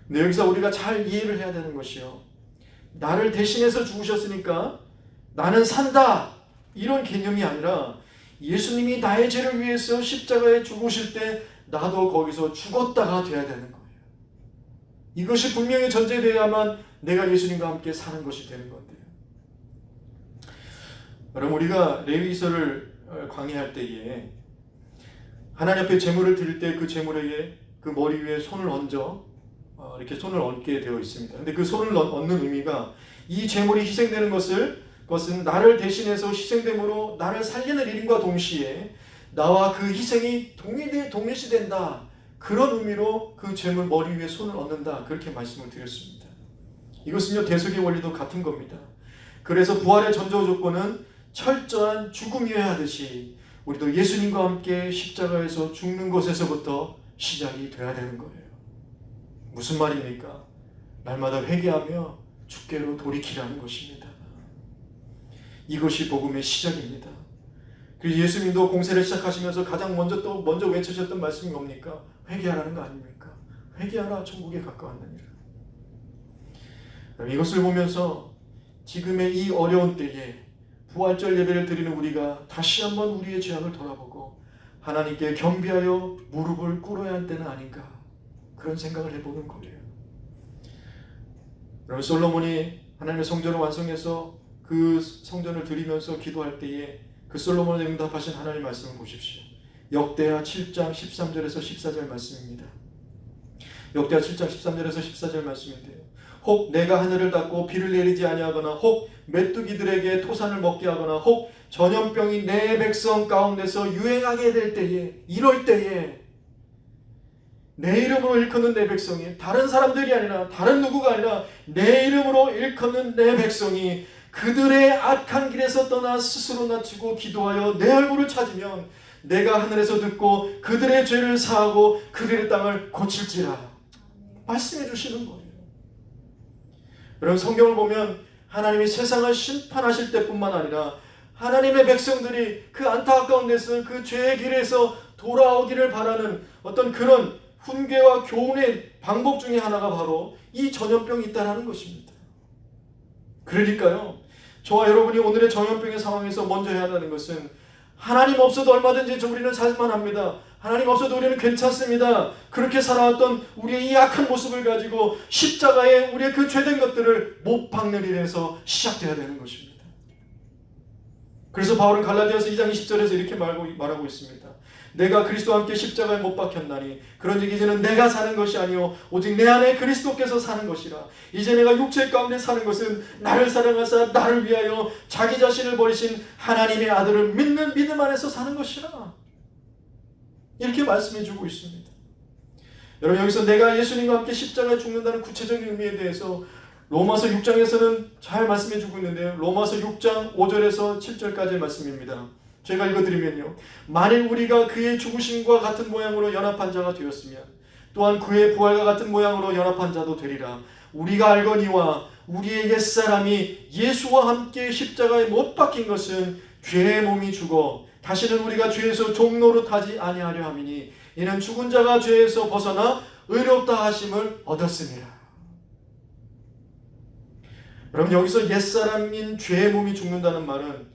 근데 여기서 우리가 잘 이해를 해야 되는 것이요, 나를 대신해서 죽으셨으니까 나는 산다, 이런 개념이 아니라 예수님이 나의 죄를 위해서 십자가에 죽으실 때 나도 거기서 죽었다가 돼야 되는 거예요. 이것이 분명히 전제되어야만 내가 예수님과 함께 사는 것이 되는 건데요. 여러분, 우리가 레위기서를 강의할 때에 하나님 앞에 제물을 드릴 때 그 제물에게 그 머리 위에 손을 얹어 이렇게 손을 얹게 되어 있습니다. 근데 그 손을 얹는 의미가 이 제물이 희생되는 것은 나를 대신해서 희생됨으로 나를 살리는 일인과 동시에 나와 그 희생이 동일시된다, 그런 의미로 그 제물 머리 위에 손을 얹는다, 그렇게 말씀을 드렸습니다. 이것은요, 대속의 원리도 같은 겁니다. 그래서 부활의 전조 조건은 철저한 죽음이어야 하듯이 우리도 예수님과 함께 십자가에서 죽는 것에서부터 시작이 돼야 되는 거예요. 무슨 말입니까? 날마다 회개하며 주께로 돌이키라는 것입니다. 이것이 복음의 시작입니다. 그래서 예수님도 공세를 시작하시면서 가장 먼저 외치셨던 말씀이 뭡니까? 회개하라는 거 아닙니까? 회개하라, 천국에 가까웠느니라. 이것을 보면서 지금의 이 어려운 때에 부활절 예배를 드리는 우리가 다시 한번 우리의 죄악을 돌아보고 하나님께 겸비하여 무릎을 꿇어야 할 때는 아닌가, 그런 생각을 해보는 거예요. 여러분, 솔로몬이 하나님의 성전을 완성해서 그 성전을 드리면서 기도할 때에 그 솔로몬을 응답하신 하나님의 말씀을 보십시오. 역대하 7장 13절에서 14절 말씀입니다. 역대하 7장 13절에서 14절 말씀인데요. 혹 내가 하늘을 닫고 비를 내리지 아니하거나 혹 메뚜기들에게 토산을 먹게 하거나 혹 전염병이 내 백성 가운데서 유행하게 될 때에, 이럴 때에 내 이름으로 일컫는 내 백성이, 다른 사람들이 아니라 다른 누구가 아니라 내 이름으로 일컫는 내 백성이 그들의 악한 길에서 떠나 스스로 낮추고 기도하여 내 얼굴을 찾으면 내가 하늘에서 듣고 그들의 죄를 사하고 그들의 땅을 고칠지라 말씀해 주시는 거예요. 여러분, 성경을 보면 하나님이 세상을 심판하실 때뿐만 아니라 하나님의 백성들이 그 안타까운 데서 그 죄의 길에서 돌아오기를 바라는 어떤 그런 훈계와 교훈의 방법 중에 하나가 바로 이 전염병이 있다는 것입니다. 그러니까요, 저와 여러분이 오늘의 전염병의 상황에서 먼저 해야 하는 것은 하나님 없어도 얼마든지 우리는 살만합니다. 하나님 없어도 우리는 괜찮습니다. 그렇게 살아왔던 우리의 이 악한 모습을 가지고 십자가에 우리의 그 죄된 것들을 못 박는 일에서 시작되어야 되는 것입니다. 그래서 바울은 갈라디아서 2장 20절에서 이렇게 말하고 있습니다. 내가 그리스도와 함께 십자가에 못 박혔나니 그런즉 이제는 내가 사는 것이 아니요 오직 내 안에 그리스도께서 사는 것이라. 이제 내가 육체 가운데 사는 것은 나를 사랑하사 나를 위하여 자기 자신을 버리신 하나님의 아들을 믿는 믿음 안에서 사는 것이라. 이렇게 말씀해 주고 있습니다. 여러분, 여기서 내가 예수님과 함께 십자가에 죽는다는 구체적인 의미에 대해서 로마서 6장에서는 잘 말씀해 주고 있는데요. 로마서 6장 5절에서 7절까지의 말씀입니다. 제가 읽어드리면요. 만일 우리가 그의 죽으심과 같은 모양으로 연합한 자가 되었으면 또한 그의 부활과 같은 모양으로 연합한 자도 되리라. 우리가 알거니와 우리의 옛사람이 예수와 함께 십자가에 못 박힌 것은 죄의 몸이 죽어 다시는 우리가 죄에서 종노릇하지 아니하려 함이니 이는 죽은 자가 죄에서 벗어나 의롭다 하심을 얻었습니다. 여러분, 여기서 옛사람인 죄의 몸이 죽는다는 말은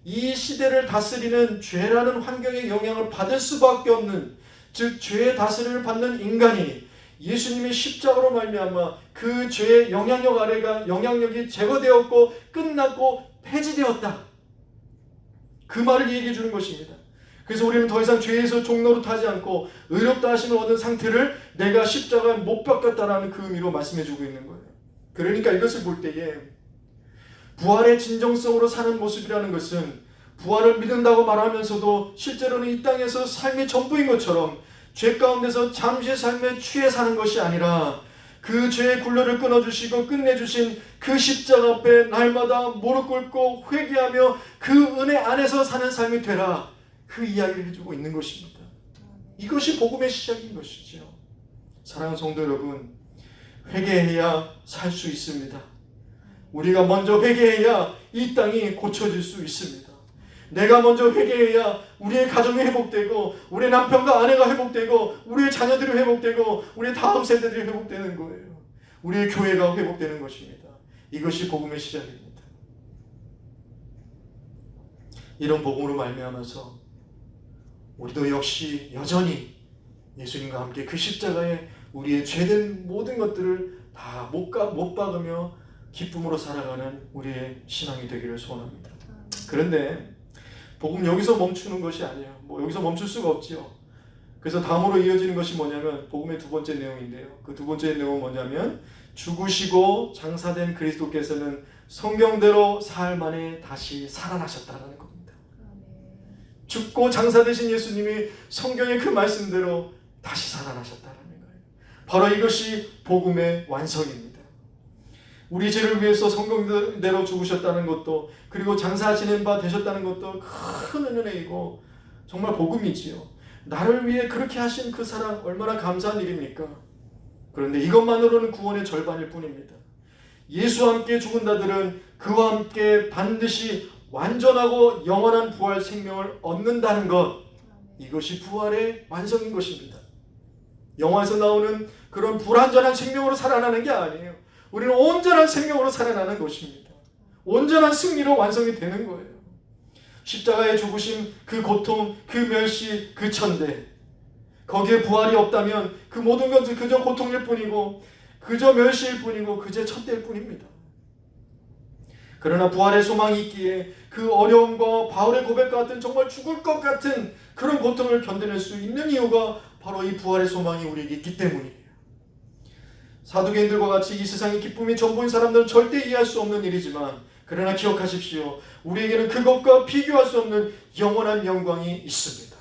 이 시대를 다스리는 죄라는 환경의 영향을 받을 수밖에 없는, 즉 죄의 다스림을 받는 인간이 예수님의 십자가로 말미암아 그 죄의 영향력이 제거되었고 끝났고 폐지되었다, 그 말을 얘기해 주는 것입니다. 그래서 우리는 더 이상 죄에서 종노릇하지 않고 의롭다 하심을 얻은 상태를 내가 십자가에 못 박혔다라는 그 의미로 말씀해 주고 있는 거예요. 그러니까 이것을 볼 때에 부활의 진정성으로 사는 모습이라는 것은 부활을 믿는다고 말하면서도 실제로는 이 땅에서 삶이 전부인 것처럼 죄 가운데서 잠시의 삶에 취해 사는 것이 아니라 그 죄의 굴레를 끊어주시고 끝내주신 그 십자가 앞에 날마다 무릎 꿇고 회개하며 그 은혜 안에서 사는 삶이 되라, 그 이야기를 해주고 있는 것입니다. 이것이 복음의 시작인 것이죠. 사랑하는 성도 여러분, 회개해야 살 수 있습니다. 우리가 먼저 회개해야 이 땅이 고쳐질 수 있습니다. 내가 먼저 회개해야 우리의 가정이 회복되고 우리의 남편과 아내가 회복되고 우리의 자녀들이 회복되고 우리의 다음 세대들이 회복되는 거예요. 우리의 교회가 회복되는 것입니다. 이것이 복음의 시작입니다. 이런 복음으로 말미암아서 우리도 역시 여전히 예수님과 함께 그 십자가에 우리의 죄된 모든 것들을 다 못 박으며 기쁨으로 살아가는 우리의 신앙이 되기를 소원합니다. 그런데 복음 여기서 멈추는 것이 아니에요. 여기서 멈출 수가 없지요. 그래서 다음으로 이어지는 것이 뭐냐면 복음의 두 번째 내용인데요. 그 두 번째 내용은 뭐냐면 죽으시고 장사된 그리스도께서는 성경대로 사흘 만에 다시 살아나셨다는 겁니다. 죽고 장사되신 예수님이 성경의 그 말씀대로 다시 살아나셨다는 거예요. 바로 이것이 복음의 완성입니다. 우리 죄를 위해서 성경대로 죽으셨다는 것도, 그리고 장사 지낸 바 되셨다는 것도 큰 은혜이고 정말 복음이지요. 나를 위해 그렇게 하신 그 사랑, 얼마나 감사한 일입니까? 그런데 이것만으로는 구원의 절반일 뿐입니다. 예수와 함께 죽은 자들은 그와 함께 반드시 완전하고 영원한 부활 생명을 얻는다는 것, 이것이 부활의 완성인 것입니다. 영화에서 나오는 그런 불완전한 생명으로 살아나는 게 아니에요. 우리는 온전한 생명으로 살아나는 것입니다. 온전한 승리로 완성이 되는 거예요. 십자가의 죽으심, 그 고통, 그 멸시, 그 천대, 거기에 부활이 없다면 그 모든 것은 그저 고통일 뿐이고 그저 멸시일 뿐이고 그저 천대일 뿐입니다. 그러나 부활의 소망이 있기에 그 어려움과 바울의 고백과 같은 정말 죽을 것 같은 그런 고통을 견뎌낼 수 있는 이유가 바로 이 부활의 소망이 우리에게 있기 때문이에요. 사두개인들과 같이 이 세상의 기쁨이 전부인 사람들은 절대 이해할 수 없는 일이지만, 그러나 기억하십시오. 우리에게는 그것과 비교할 수 없는 영원한 영광이 있습니다.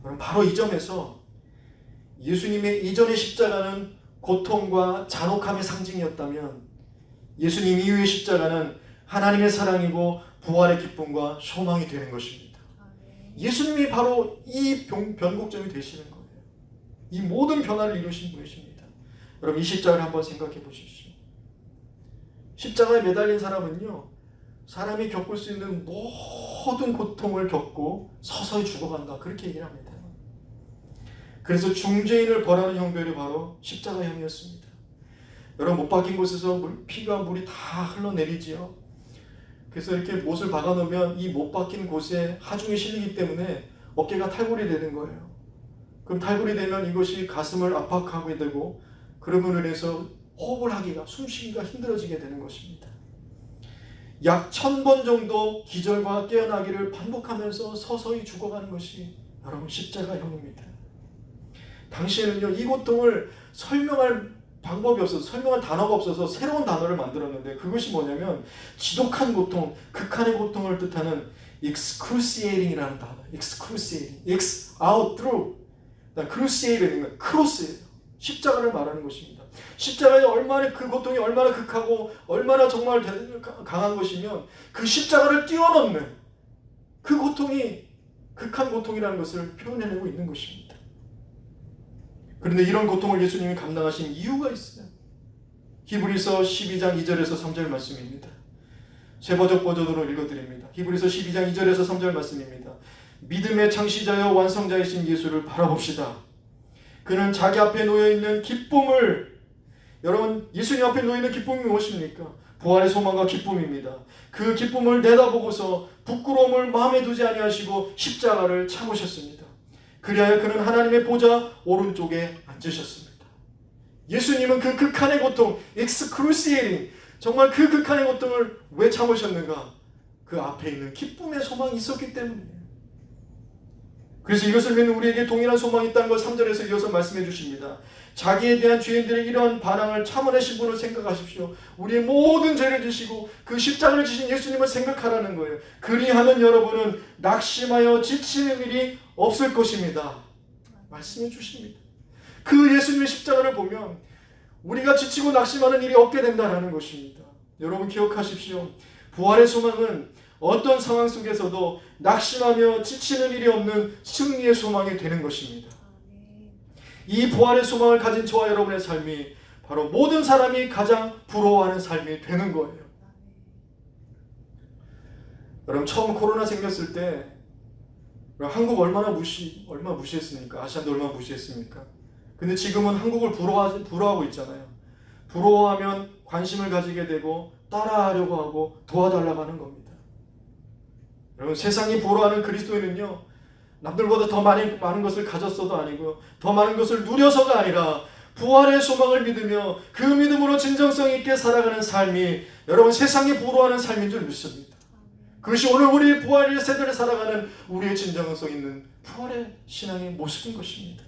그럼 바로 이 점에서 예수님의 이전의 십자가는 고통과 잔혹함의 상징이었다면, 예수님 이후의 십자가는 하나님의 사랑이고 부활의 기쁨과 소망이 되는 것입니다. 예수님이 바로 이 변곡점이 되시는 거예요. 이 모든 변화를 이루신 분이십니다. 여러분, 이 십자가를 한번 생각해 보십시오. 십자가에 매달린 사람은요, 사람이 겪을 수 있는 모든 고통을 겪고 서서히 죽어간다, 그렇게 얘기를 합니다. 그래서 중죄인을 벌하는 형벌이 바로 십자가형이었습니다. 여러분, 못 박힌 곳에서 물이 다 흘러내리지요. 그래서 이렇게 못을 박아놓으면 이 못 박힌 곳에 하중이 실리기 때문에 어깨가 탈골이 되는 거예요. 그럼 탈골이 되면 이것이 가슴을 압박하게 되고, 그러므로 인해서 호흡을 하기가, 숨쉬기가 힘들어지게 되는 것입니다. 약 1000번 정도 기절과 깨어나기를 반복하면서 서서히 죽어가는 것이 여러분 십자가형입니다. 당시에는요, 이 고통을 설명할 방법이 없어서, 설명할 단어가 없어서 새로운 단어를 만들었는데, 그것이 뭐냐면 지독한 고통, 극한의 고통을 뜻하는 excruciating이라는 단어. excruciating, x out through, cruciating은 크로스예요. 십자가를 말하는 것입니다. 십자가의 얼마나 그 고통이 얼마나 극하고 얼마나 정말 강한 것이면 그 십자가를 뛰어넘는 그 고통이 극한 고통이라는 것을 표현해내고 있는 것입니다. 그런데 이런 고통을 예수님이 감당하신 이유가 있어요. 히브리서 12장 2절에서 3절 말씀입니다. 세번역 버전으로 읽어드립니다. 히브리서 12장 2절에서 3절 말씀입니다. 믿음의 창시자여 완성자이신 예수를 바라봅시다. 그는 자기 앞에 놓여있는 기쁨을, 여러분, 예수님 앞에 놓여있는 기쁨이 무엇입니까? 부활의 소망과 기쁨입니다. 그 기쁨을 내다보고서 부끄러움을 마음에 두지 아니하시고 십자가를 참으셨습니다. 그리하여 그는 하나님의 보좌 오른쪽에 앉으셨습니다. 예수님은 그 극한의 고통, excruciating, 정말 그 극한의 고통을 왜 참으셨는가? 그 앞에 있는 기쁨의 소망이 있었기 때문이에요. 그래서 이것을 믿는 우리에게 동일한 소망이 있다는 걸 3절에서 이어서 말씀해 주십니다. 자기에 대한 죄인들의 이러한 반항을 참아내신 분을 생각하십시오. 우리의 모든 죄를 지시고 그 십자가를 지신 예수님을 생각하라는 거예요. 그리하면 여러분은 낙심하여 지치는 일이 없을 것입니다. 말씀해 주십니다. 그 예수님의 십자가를 보면 우리가 지치고 낙심하는 일이 없게 된다는 것입니다. 여러분 기억하십시오. 부활의 소망은 어떤 상황 속에서도 낙심하며 지치는 일이 없는 승리의 소망이 되는 것입니다. 이 부활의 소망을 가진 저와 여러분의 삶이 바로 모든 사람이 가장 부러워하는 삶이 되는 거예요. 여러분, 처음 코로나 생겼을 때 한국 얼마나 무시했습니까? 아시안도 얼마나 무시했습니까? 근데 지금은 한국을 부러워하고 있잖아요. 부러워하면 관심을 가지게 되고 따라하려고 하고 도와달라고 하는 겁니다. 여러분, 세상이 부러워하는 그리스도인은요, 남들보다 더 많은 것을 가졌어도 아니고 더 많은 것을 누려서가 아니라 부활의 소망을 믿으며 그 믿음으로 진정성 있게 살아가는 삶이 여러분 세상이 부러워하는 삶인 줄 믿습니다. 그것이 오늘 우리 부활의 세대를 살아가는 우리의 진정성 있는 부활의 신앙의 모습인 것입니다.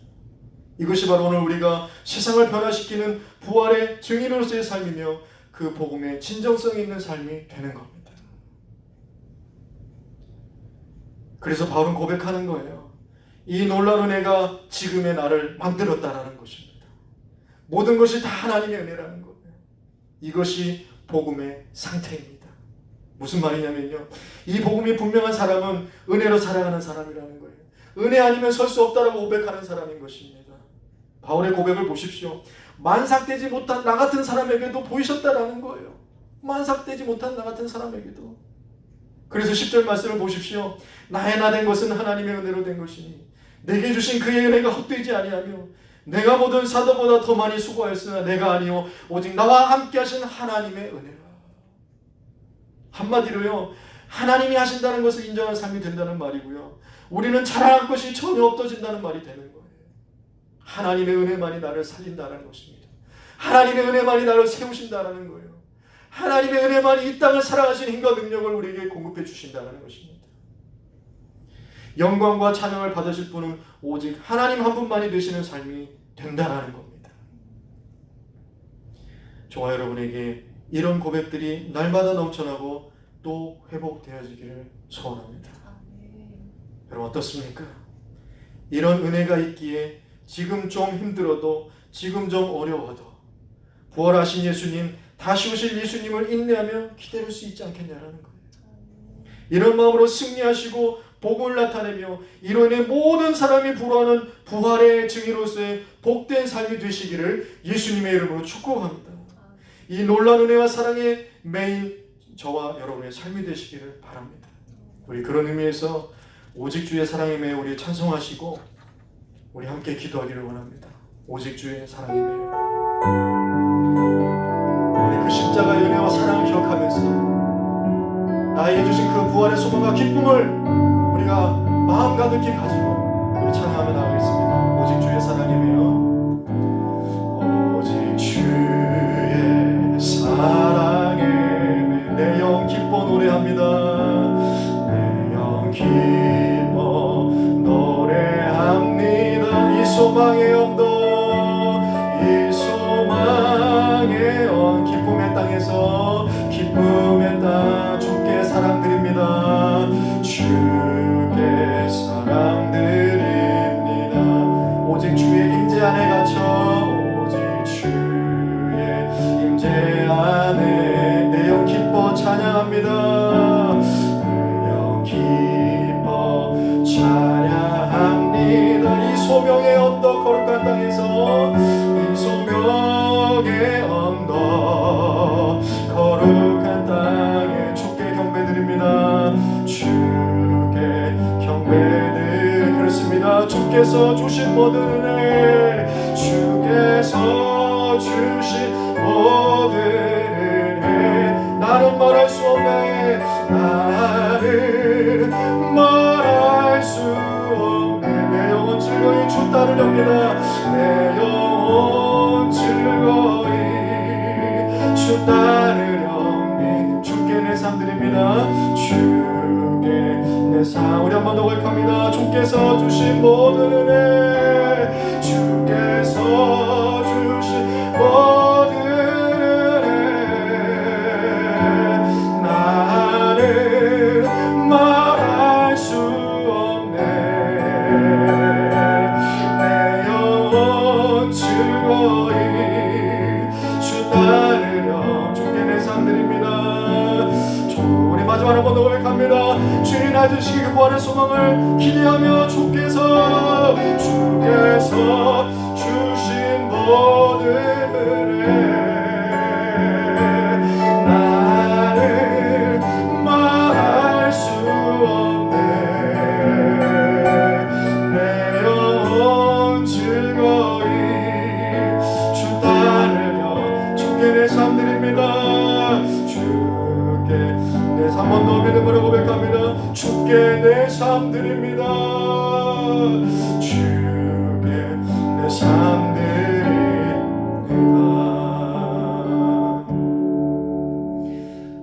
이것이 바로 오늘 우리가 세상을 변화시키는 부활의 증인으로서의 삶이며 그 복음의 진정성 있는 삶이 되는 겁니다. 그래서 바울은 고백하는 거예요. 이 놀라운 은혜가 지금의 나를 만들었다라는 것입니다. 모든 것이 다 하나님의 은혜라는 거예요. 이것이 복음의 상태입니다. 무슨 말이냐면요, 이 복음이 분명한 사람은 은혜로 살아가는 사람이라는 거예요. 은혜 아니면 설 수 없다라고 고백하는 사람인 것입니다. 바울의 고백을 보십시오. 만삭되지 못한 나 같은 사람에게도 보이셨다라는 거예요. 만삭되지 못한 나 같은 사람에게도. 그래서 10절 말씀을 보십시오. 나의 나 된 것은 하나님의 은혜로 된 것이니 내게 주신 그의 은혜가 헛되지 아니하며 내가 모든 사도보다 더 많이 수고하였으나 내가 아니요 오직 나와 함께 하신 하나님의 은혜라. 한마디로요, 하나님이 하신다는 것을 인정하는 삶이 된다는 말이고요, 우리는 자랑할 것이 전혀 없어진다는 말이 되는 거예요. 하나님의 은혜만이 나를 살린다는 것입니다. 하나님의 은혜만이 나를 세우신다는 거예요. 하나님의 은혜만이 이 땅을 살아가신 힘과 능력을 우리에게 공급해 주신다는 것입니다. 영광과 찬양을 받으실 분은 오직 하나님 한 분만이 되시는 삶이 된다는 겁니다. 저와 여러분에게 이런 고백들이 날마다 넘쳐나고 또 회복되어지기를 소원합니다. 여러분 어떻습니까? 이런 은혜가 있기에 지금 좀 힘들어도, 지금 좀 어려워도 부활하신 예수님, 다시 오실 예수님을 인내하며 기다릴 수 있지 않겠냐라는 거예요. 이런 마음으로 승리하시고 복을 나타내며 이로 인해 모든 사람이 부러워하는 부활의 증인으로서의 복된 삶이 되시기를 예수님의 이름으로 축복합니다. 이 놀라운 은혜와 사랑의 매일 저와 여러분의 삶이 되시기를 바랍니다. 우리 그런 의미에서 오직 주의 사랑에 매여 우리 찬송하시고 우리 함께 기도하기를 원합니다. 오직 주의 사랑에 매여 우리 그 십자가의 은혜와 사랑을 기억하면서 나에게 주신 그 부활의 소망과 기쁨을 우리가 마음 가득히 가지고 우리 찬양하며 나가겠습니다. 오직 주의 사랑에 매여 오직 주의 사랑에 내 영 기뻐 노래합니다. 내 영 기뻐 노래합니다. 이 소망의 언덕, 이 소망의 기쁨의 땅에서 기쁨의 땅 주께 사랑드립니다. 주께 사랑드립니다. 오직 주의 임재 안에 갇혀 오직 주의 임재 안에 내 영 기뻐 찬양합니다. 내 영 기뻐 찬양합니다. 이 소명의 언덕 거룩한 땅에서 이 소명의 언덕 거룩한 땅에 주께 경배드립니다. 주께 경배드 그렇습니다. 주께서 주신 모든 은혜, 주께서 주신 모든 은혜 나는 말할 수 없네. 나는 말할 수 없네. 내 영혼 즐거이 주 따르렵니다. 내 영혼 즐거이 주 따르렵니. 주께 내 삶 드립니다. 주께 내 삶. 우리 한번 더 고백합니다. 주께서 주신 모든 은혜, 주께서 주신 모든 은혜 나는 말할 수 없네. 내 영혼 즐거이 주 따르려. 주께 내 삶 드립니다. 우리 마지막 한 번 더 고백합니다. 주님 아주시기 그 부활의 소망을 기대하며 주께서 주신 모든 은혜 나는 말할 수 없네. 내 영혼 즐거이 주 따르려. 주께 내 삶 드립니다. 주께 내 삶 한 번 더 믿음으로 고백합니다. 주께 내 삶 드립니다. 주께 내 삶 드립니다.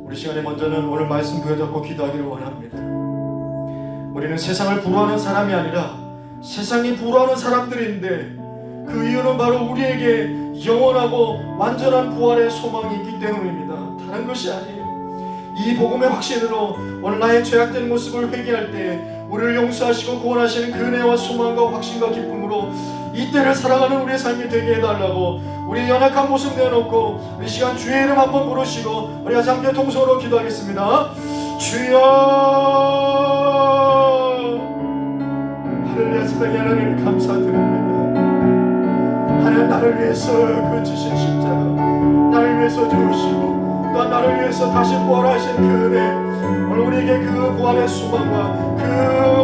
우리 시간에 먼저는 오늘 말씀 부여잡고 기도하기를 원합니다. 우리는 세상을 부러워하는 사람이 아니라 세상이 부러워하는 사람들인데 그 이유는 바로 우리에게 영원하고 완전한 부활의 소망이 있기 때문입니다. 다른 것이 아니에요. 이 복음의 확신으로 오늘 나의 죄악된 모습을 회개할 때 우리를 용서하시고 구원하시는 그 은혜와 소망과 확신과 기쁨으로 이 때를 살아가는 우리의 삶이 되게 해달라고 우리의 연약한 모습 내어놓고 이 시간 주의 이름 한번 부르시고 우리 같이 함께 통성으로 기도하겠습니다. 주여 할렐루야. 사랑의 하나님 감사드립니다. 하나님 나를 위해서 그 지신 십자가 나를 위해서 주시고 또 나를 위해서 다시 부활하신 그 은혜 오늘 우리에게 그 부활의 소망과 그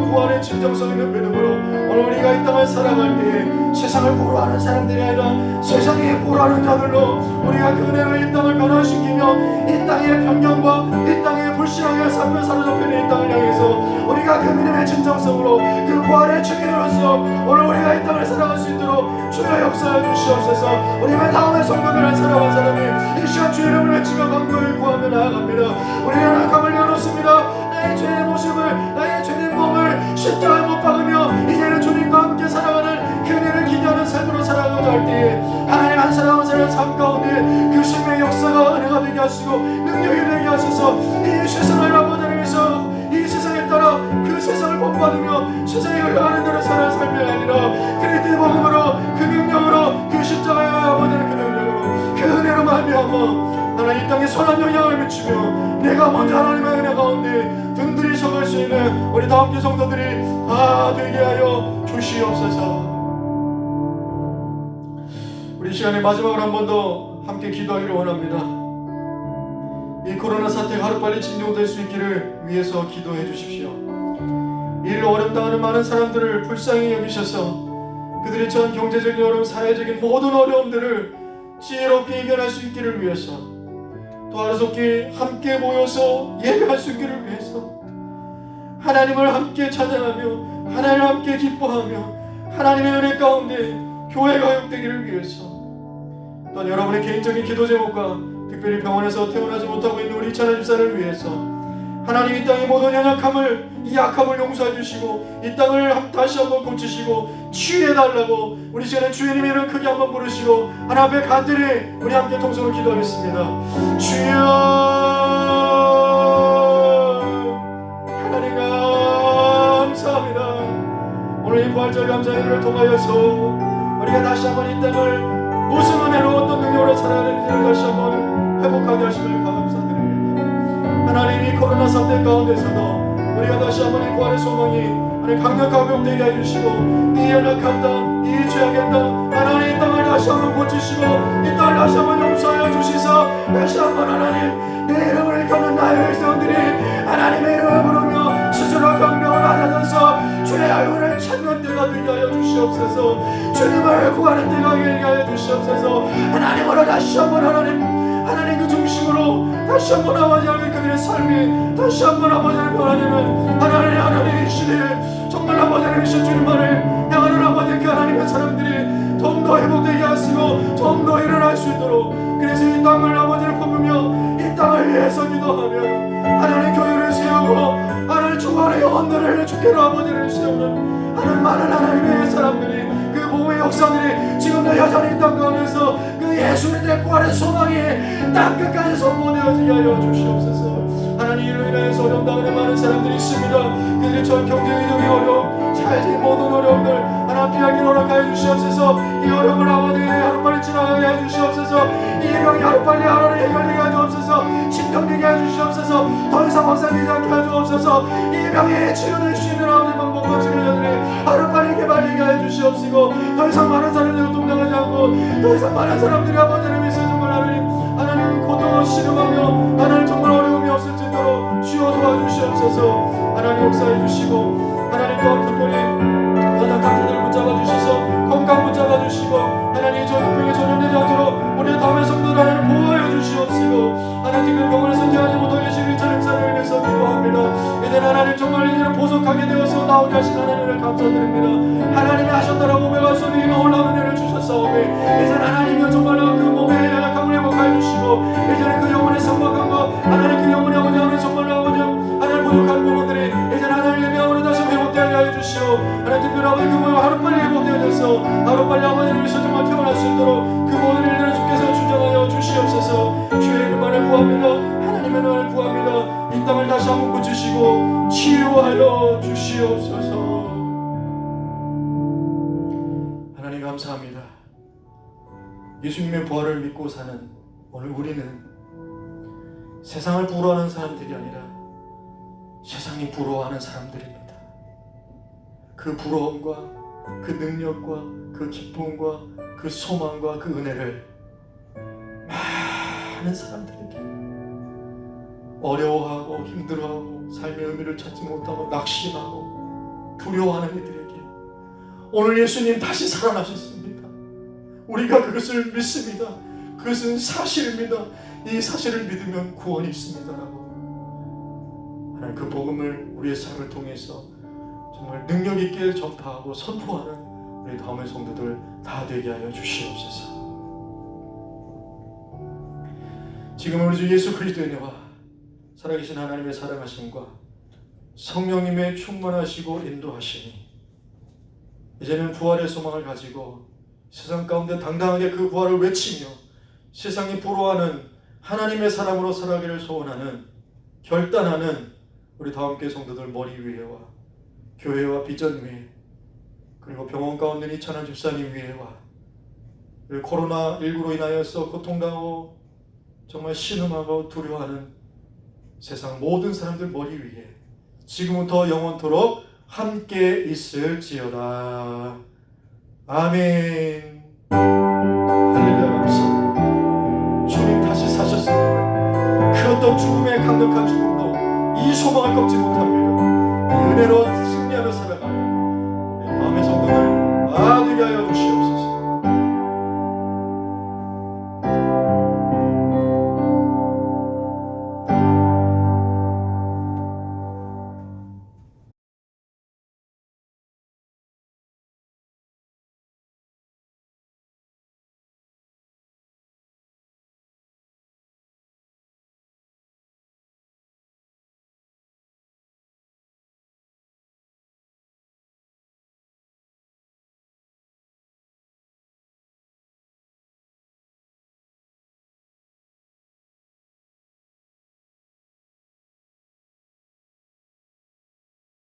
부활의 진정성 있는 믿음으로 오늘 우리가 이 땅을 살아갈 때에 세상을 보러하는 사람들이 아니라 세상에 보러하는 자들로 우리가 그 은혜로 이 땅을 변화시키며 이 땅의 편견과 이 땅의 불신앙의 삶을 사로잡혀 있는 이 땅을 향해서 우리가 그 믿음의 진정성으로 그 부활의 증인으로서 오늘 우리가 이 땅을 살아갈 수 있도록 주여 역사해 주시옵소서. 우리의 다음의 성도들을 살아간 사람이 이 시간 주의 이름을 외치며 간구히 구하며 나아갑니다. 우리는 악함을 내어놓습니다. 나의 죄의 모습을, 나의 죄된 몸을 십자가에 못 박으며 이제는 주님과 함께 살아가는 그 은혜를 기대하는 삶으로 살아가고자 할 때에 하나님 한 사람 한 사람의 삶 가운데 그 생명의 역사가 은혜가 되게 하시고 능력이 되게 하셔서 이 세상을 아버지님께서 이 세상에 따라 그 세상을 본받으며 세상에 흘러가는 대로 살아갈 삶이 아니라 그리스도의 복음으로 그 능력으로 그 십자가의 아버지의 그 능력으로 그 은혜로 말미암아 하나님 이 땅에 선한 영향을 미치며 내가 먼저 하나님의 은혜 가운데 든든히 서갈 수 있는 우리 다음교 성도들이 다 되게 하여 주시옵소서. 우리 시간의 마지막으로 한 번 더 함께 기도하기를 원합니다. 이 코로나 사태가 하루빨리 진정될 수 있기를 위해서 기도해 주십시오. 일로 어려움 당하는 많은 사람들을 불쌍히 여기셔서 그들이 처한 경제적인 어려움, 사회적인 모든 어려움들을 지혜롭게 이겨낼 수 있기를 위해서 또 하루속히 함께 모여서 예배할 수 있기를 위해서 하나님을 함께 찬양하며 하나님을 함께 기뻐하며 하나님의 은혜 가운데 교회가 회복되기를 위해서 또한 여러분의 개인적인 기도 제목과 특별히 병원에서 태어나지 못하고 있는 우리 이찬원 집사를 위해서 하나님 이 땅의 모든 연약함을, 이 약함을 용서해 주시고 이 땅을 다시 한번 고치시고 치유해 달라고 우리 시간에 주님 이름 크게 한번 부르시고 하나님 앞에 간절히 우리 함께 통성으로 기도하겠습니다. 주여 하나님 감사합니다. 오늘 이 부활절 감사의 일을 통하여서 우리가 다시 한번 이 땅을 무슨 은혜로 어떤 능력으로 살아야 되는지를 다시 한번 회복하게 하심을 감사드립니다. 하나님 이 코로나 사태 가운데서도 우리가 다시 한번 이 부활의 소망이 하나님 강력하게 회복되게 해주시고 이 연약한 땅, 이 죄악의 땅 하나님 이 땅을 다시 한번 고치시고 이 땅을 다시 한번 용서하여 주시사 다시 한번 하나님 내 이름을 일컫는 나의 백성들이 하나님의 이름을 부르며 스스로 강명을 하셔서 주의 얼굴을 찾는 때가 되게 하여 주시옵소서. 주님을 구하는 때가 되게 하여 주시옵소서. 하나님으로 다시 한번 하나님 그 중심으로 다시 한번 아버지 하나님 그들의 삶이 다시 한번 아버지 하나님 변화되는 하나님 시대에 정말 아버지 하나님 주님만을 향하는 아버지 그 하나님의 사람들이 더 회복되게 하시고 더 일어날 수 있도록 그래서 이 땅을 아버지를 품으며 이 땅을 위해서 기도하며 하나님 교회를 세우고 하나님 주관의 영혼들을 주께로 아버지를 세우는 많은 하나님의 사람들이 그 복음의 역사들이 지금도 여전히 이 땅 가운데서 그 예수님의 부활의 소망이 땅 끝까지 선포되어지게 하여 주시옵소서. 하나님 이로 인하여서 어려움 당하는 많은 사람들이 있습니다. 그들이 전 경제적인 어려움, 사회적인 모든 어려움들 하나님 피하기를 허락하여 주시옵소서. 이 어려움을 아버지 하루빨리 지나가게 해 주시옵소서. 이 병이 하루빨리 하루를 해결되게 해 주옵소서. 진정되게 해 주시옵소서. 더 이상 확산되지 않게 해 주옵소서. 이 병이 치료될 수 있는 아버지 방법과 치료자들이 하루빨리 개발되게 해 주시옵시고 더 이상 많은 사람들이 고통당하지 않고 더 이상 많은 사람들이 아버지를 위해서 정말 하나님 고통을 신음하며 하나님 정말 어려움이 없을 수 있도록 주여 도와주시옵소서. 하나님 역사해 주시고 하나님 또한 특별히 연약한 그들을 붙잡아 주셔서 건강 붙잡아 주시고 하나님 저 병에 전염되지 않도록 우리의 다음의 성도들 하나님 보호하여 주시옵시고 하나님 그 병원에서 태어나지 못하게 하신 이찬임사를 위해서 기도합니다. 이제 하나님 정말 이제는 보석하게 되어서 나오게 하신 하나님을 감사드립니다. 하나님이 하셨다라고 고백할 수 있는 놀라운 은혜를 주셨사오니 이제 하나님이 정말 그 몸의 연약함을 회복하여 주시고 이제는 그 영혼의 성막함과 하나님 그 영혼의 아버지 하나님 정말 아버지 하나님 부족한 부분들이 이제 하나님의 명으로 다시 회복되게 하여 주시오. 하나님 특별히 아버지 그 몸이 하루빨리 회복되어져서 하루빨리 아버지를 위해서 정말 태어날 수 있도록 그 모든 일들을 주께서 주장하여 주시옵소서. 주의 이름만을 구합니다. 하나님의 나라를 구합니다. 이 땅을 다시 한번 고치시고 치유하여 주시옵소서. 하나님 감사합니다. 예수님의 부활을 믿고 사는 오늘 우리는 세상을 부러워하는 사람들이 아니라 세상이 부러워하는 사람들입니다. 그 부러움과 그 능력과 그 기쁨과 그 소망과 그 은혜를 많은 사람들에게 어려워하고 힘들어하고 삶의 의미를 찾지 못하고 낙심하고 두려워하는 이들에게 오늘 예수님 다시 살아나셨습니다. 우리가 그것을 믿습니다. 그것은 사실입니다. 이 사실을 믿으면 구원이 있습니다라고 하나님 그 복음을 우리의 삶을 통해서 정말 능력 있게 전파하고 선포하는 우리 다음의 성도들 다 되게 하여 주시옵소서. 지금 우리 주 예수 그리스도의 은혜와 살아계신 하나님의 사랑하심과 성령님의 충만하시고 인도하심이 이제는 부활의 소망을 가지고 세상 가운데 당당하게 그 부활을 외치며 세상이 부러워하는 하나님의 사람으로 살아가기를 소원하는 결단하는 우리 다함교회 성도들 머리 위에와 교회와 비전 위에 그리고 병원 가운데 이찬원 집사님 위에와 코로나19로 인하여서 고통당하고 정말 신음하고 두려워하는 세상 모든 사람들 머리 위에 지금부터 영원토록 함께 있을지어다. 아멘. 할렐루야. 감사합니다. 주님 다시 사셨습니다. 그 어떤 죽음의 강력한 죽음도 이 소망을 꺾지 못합니다.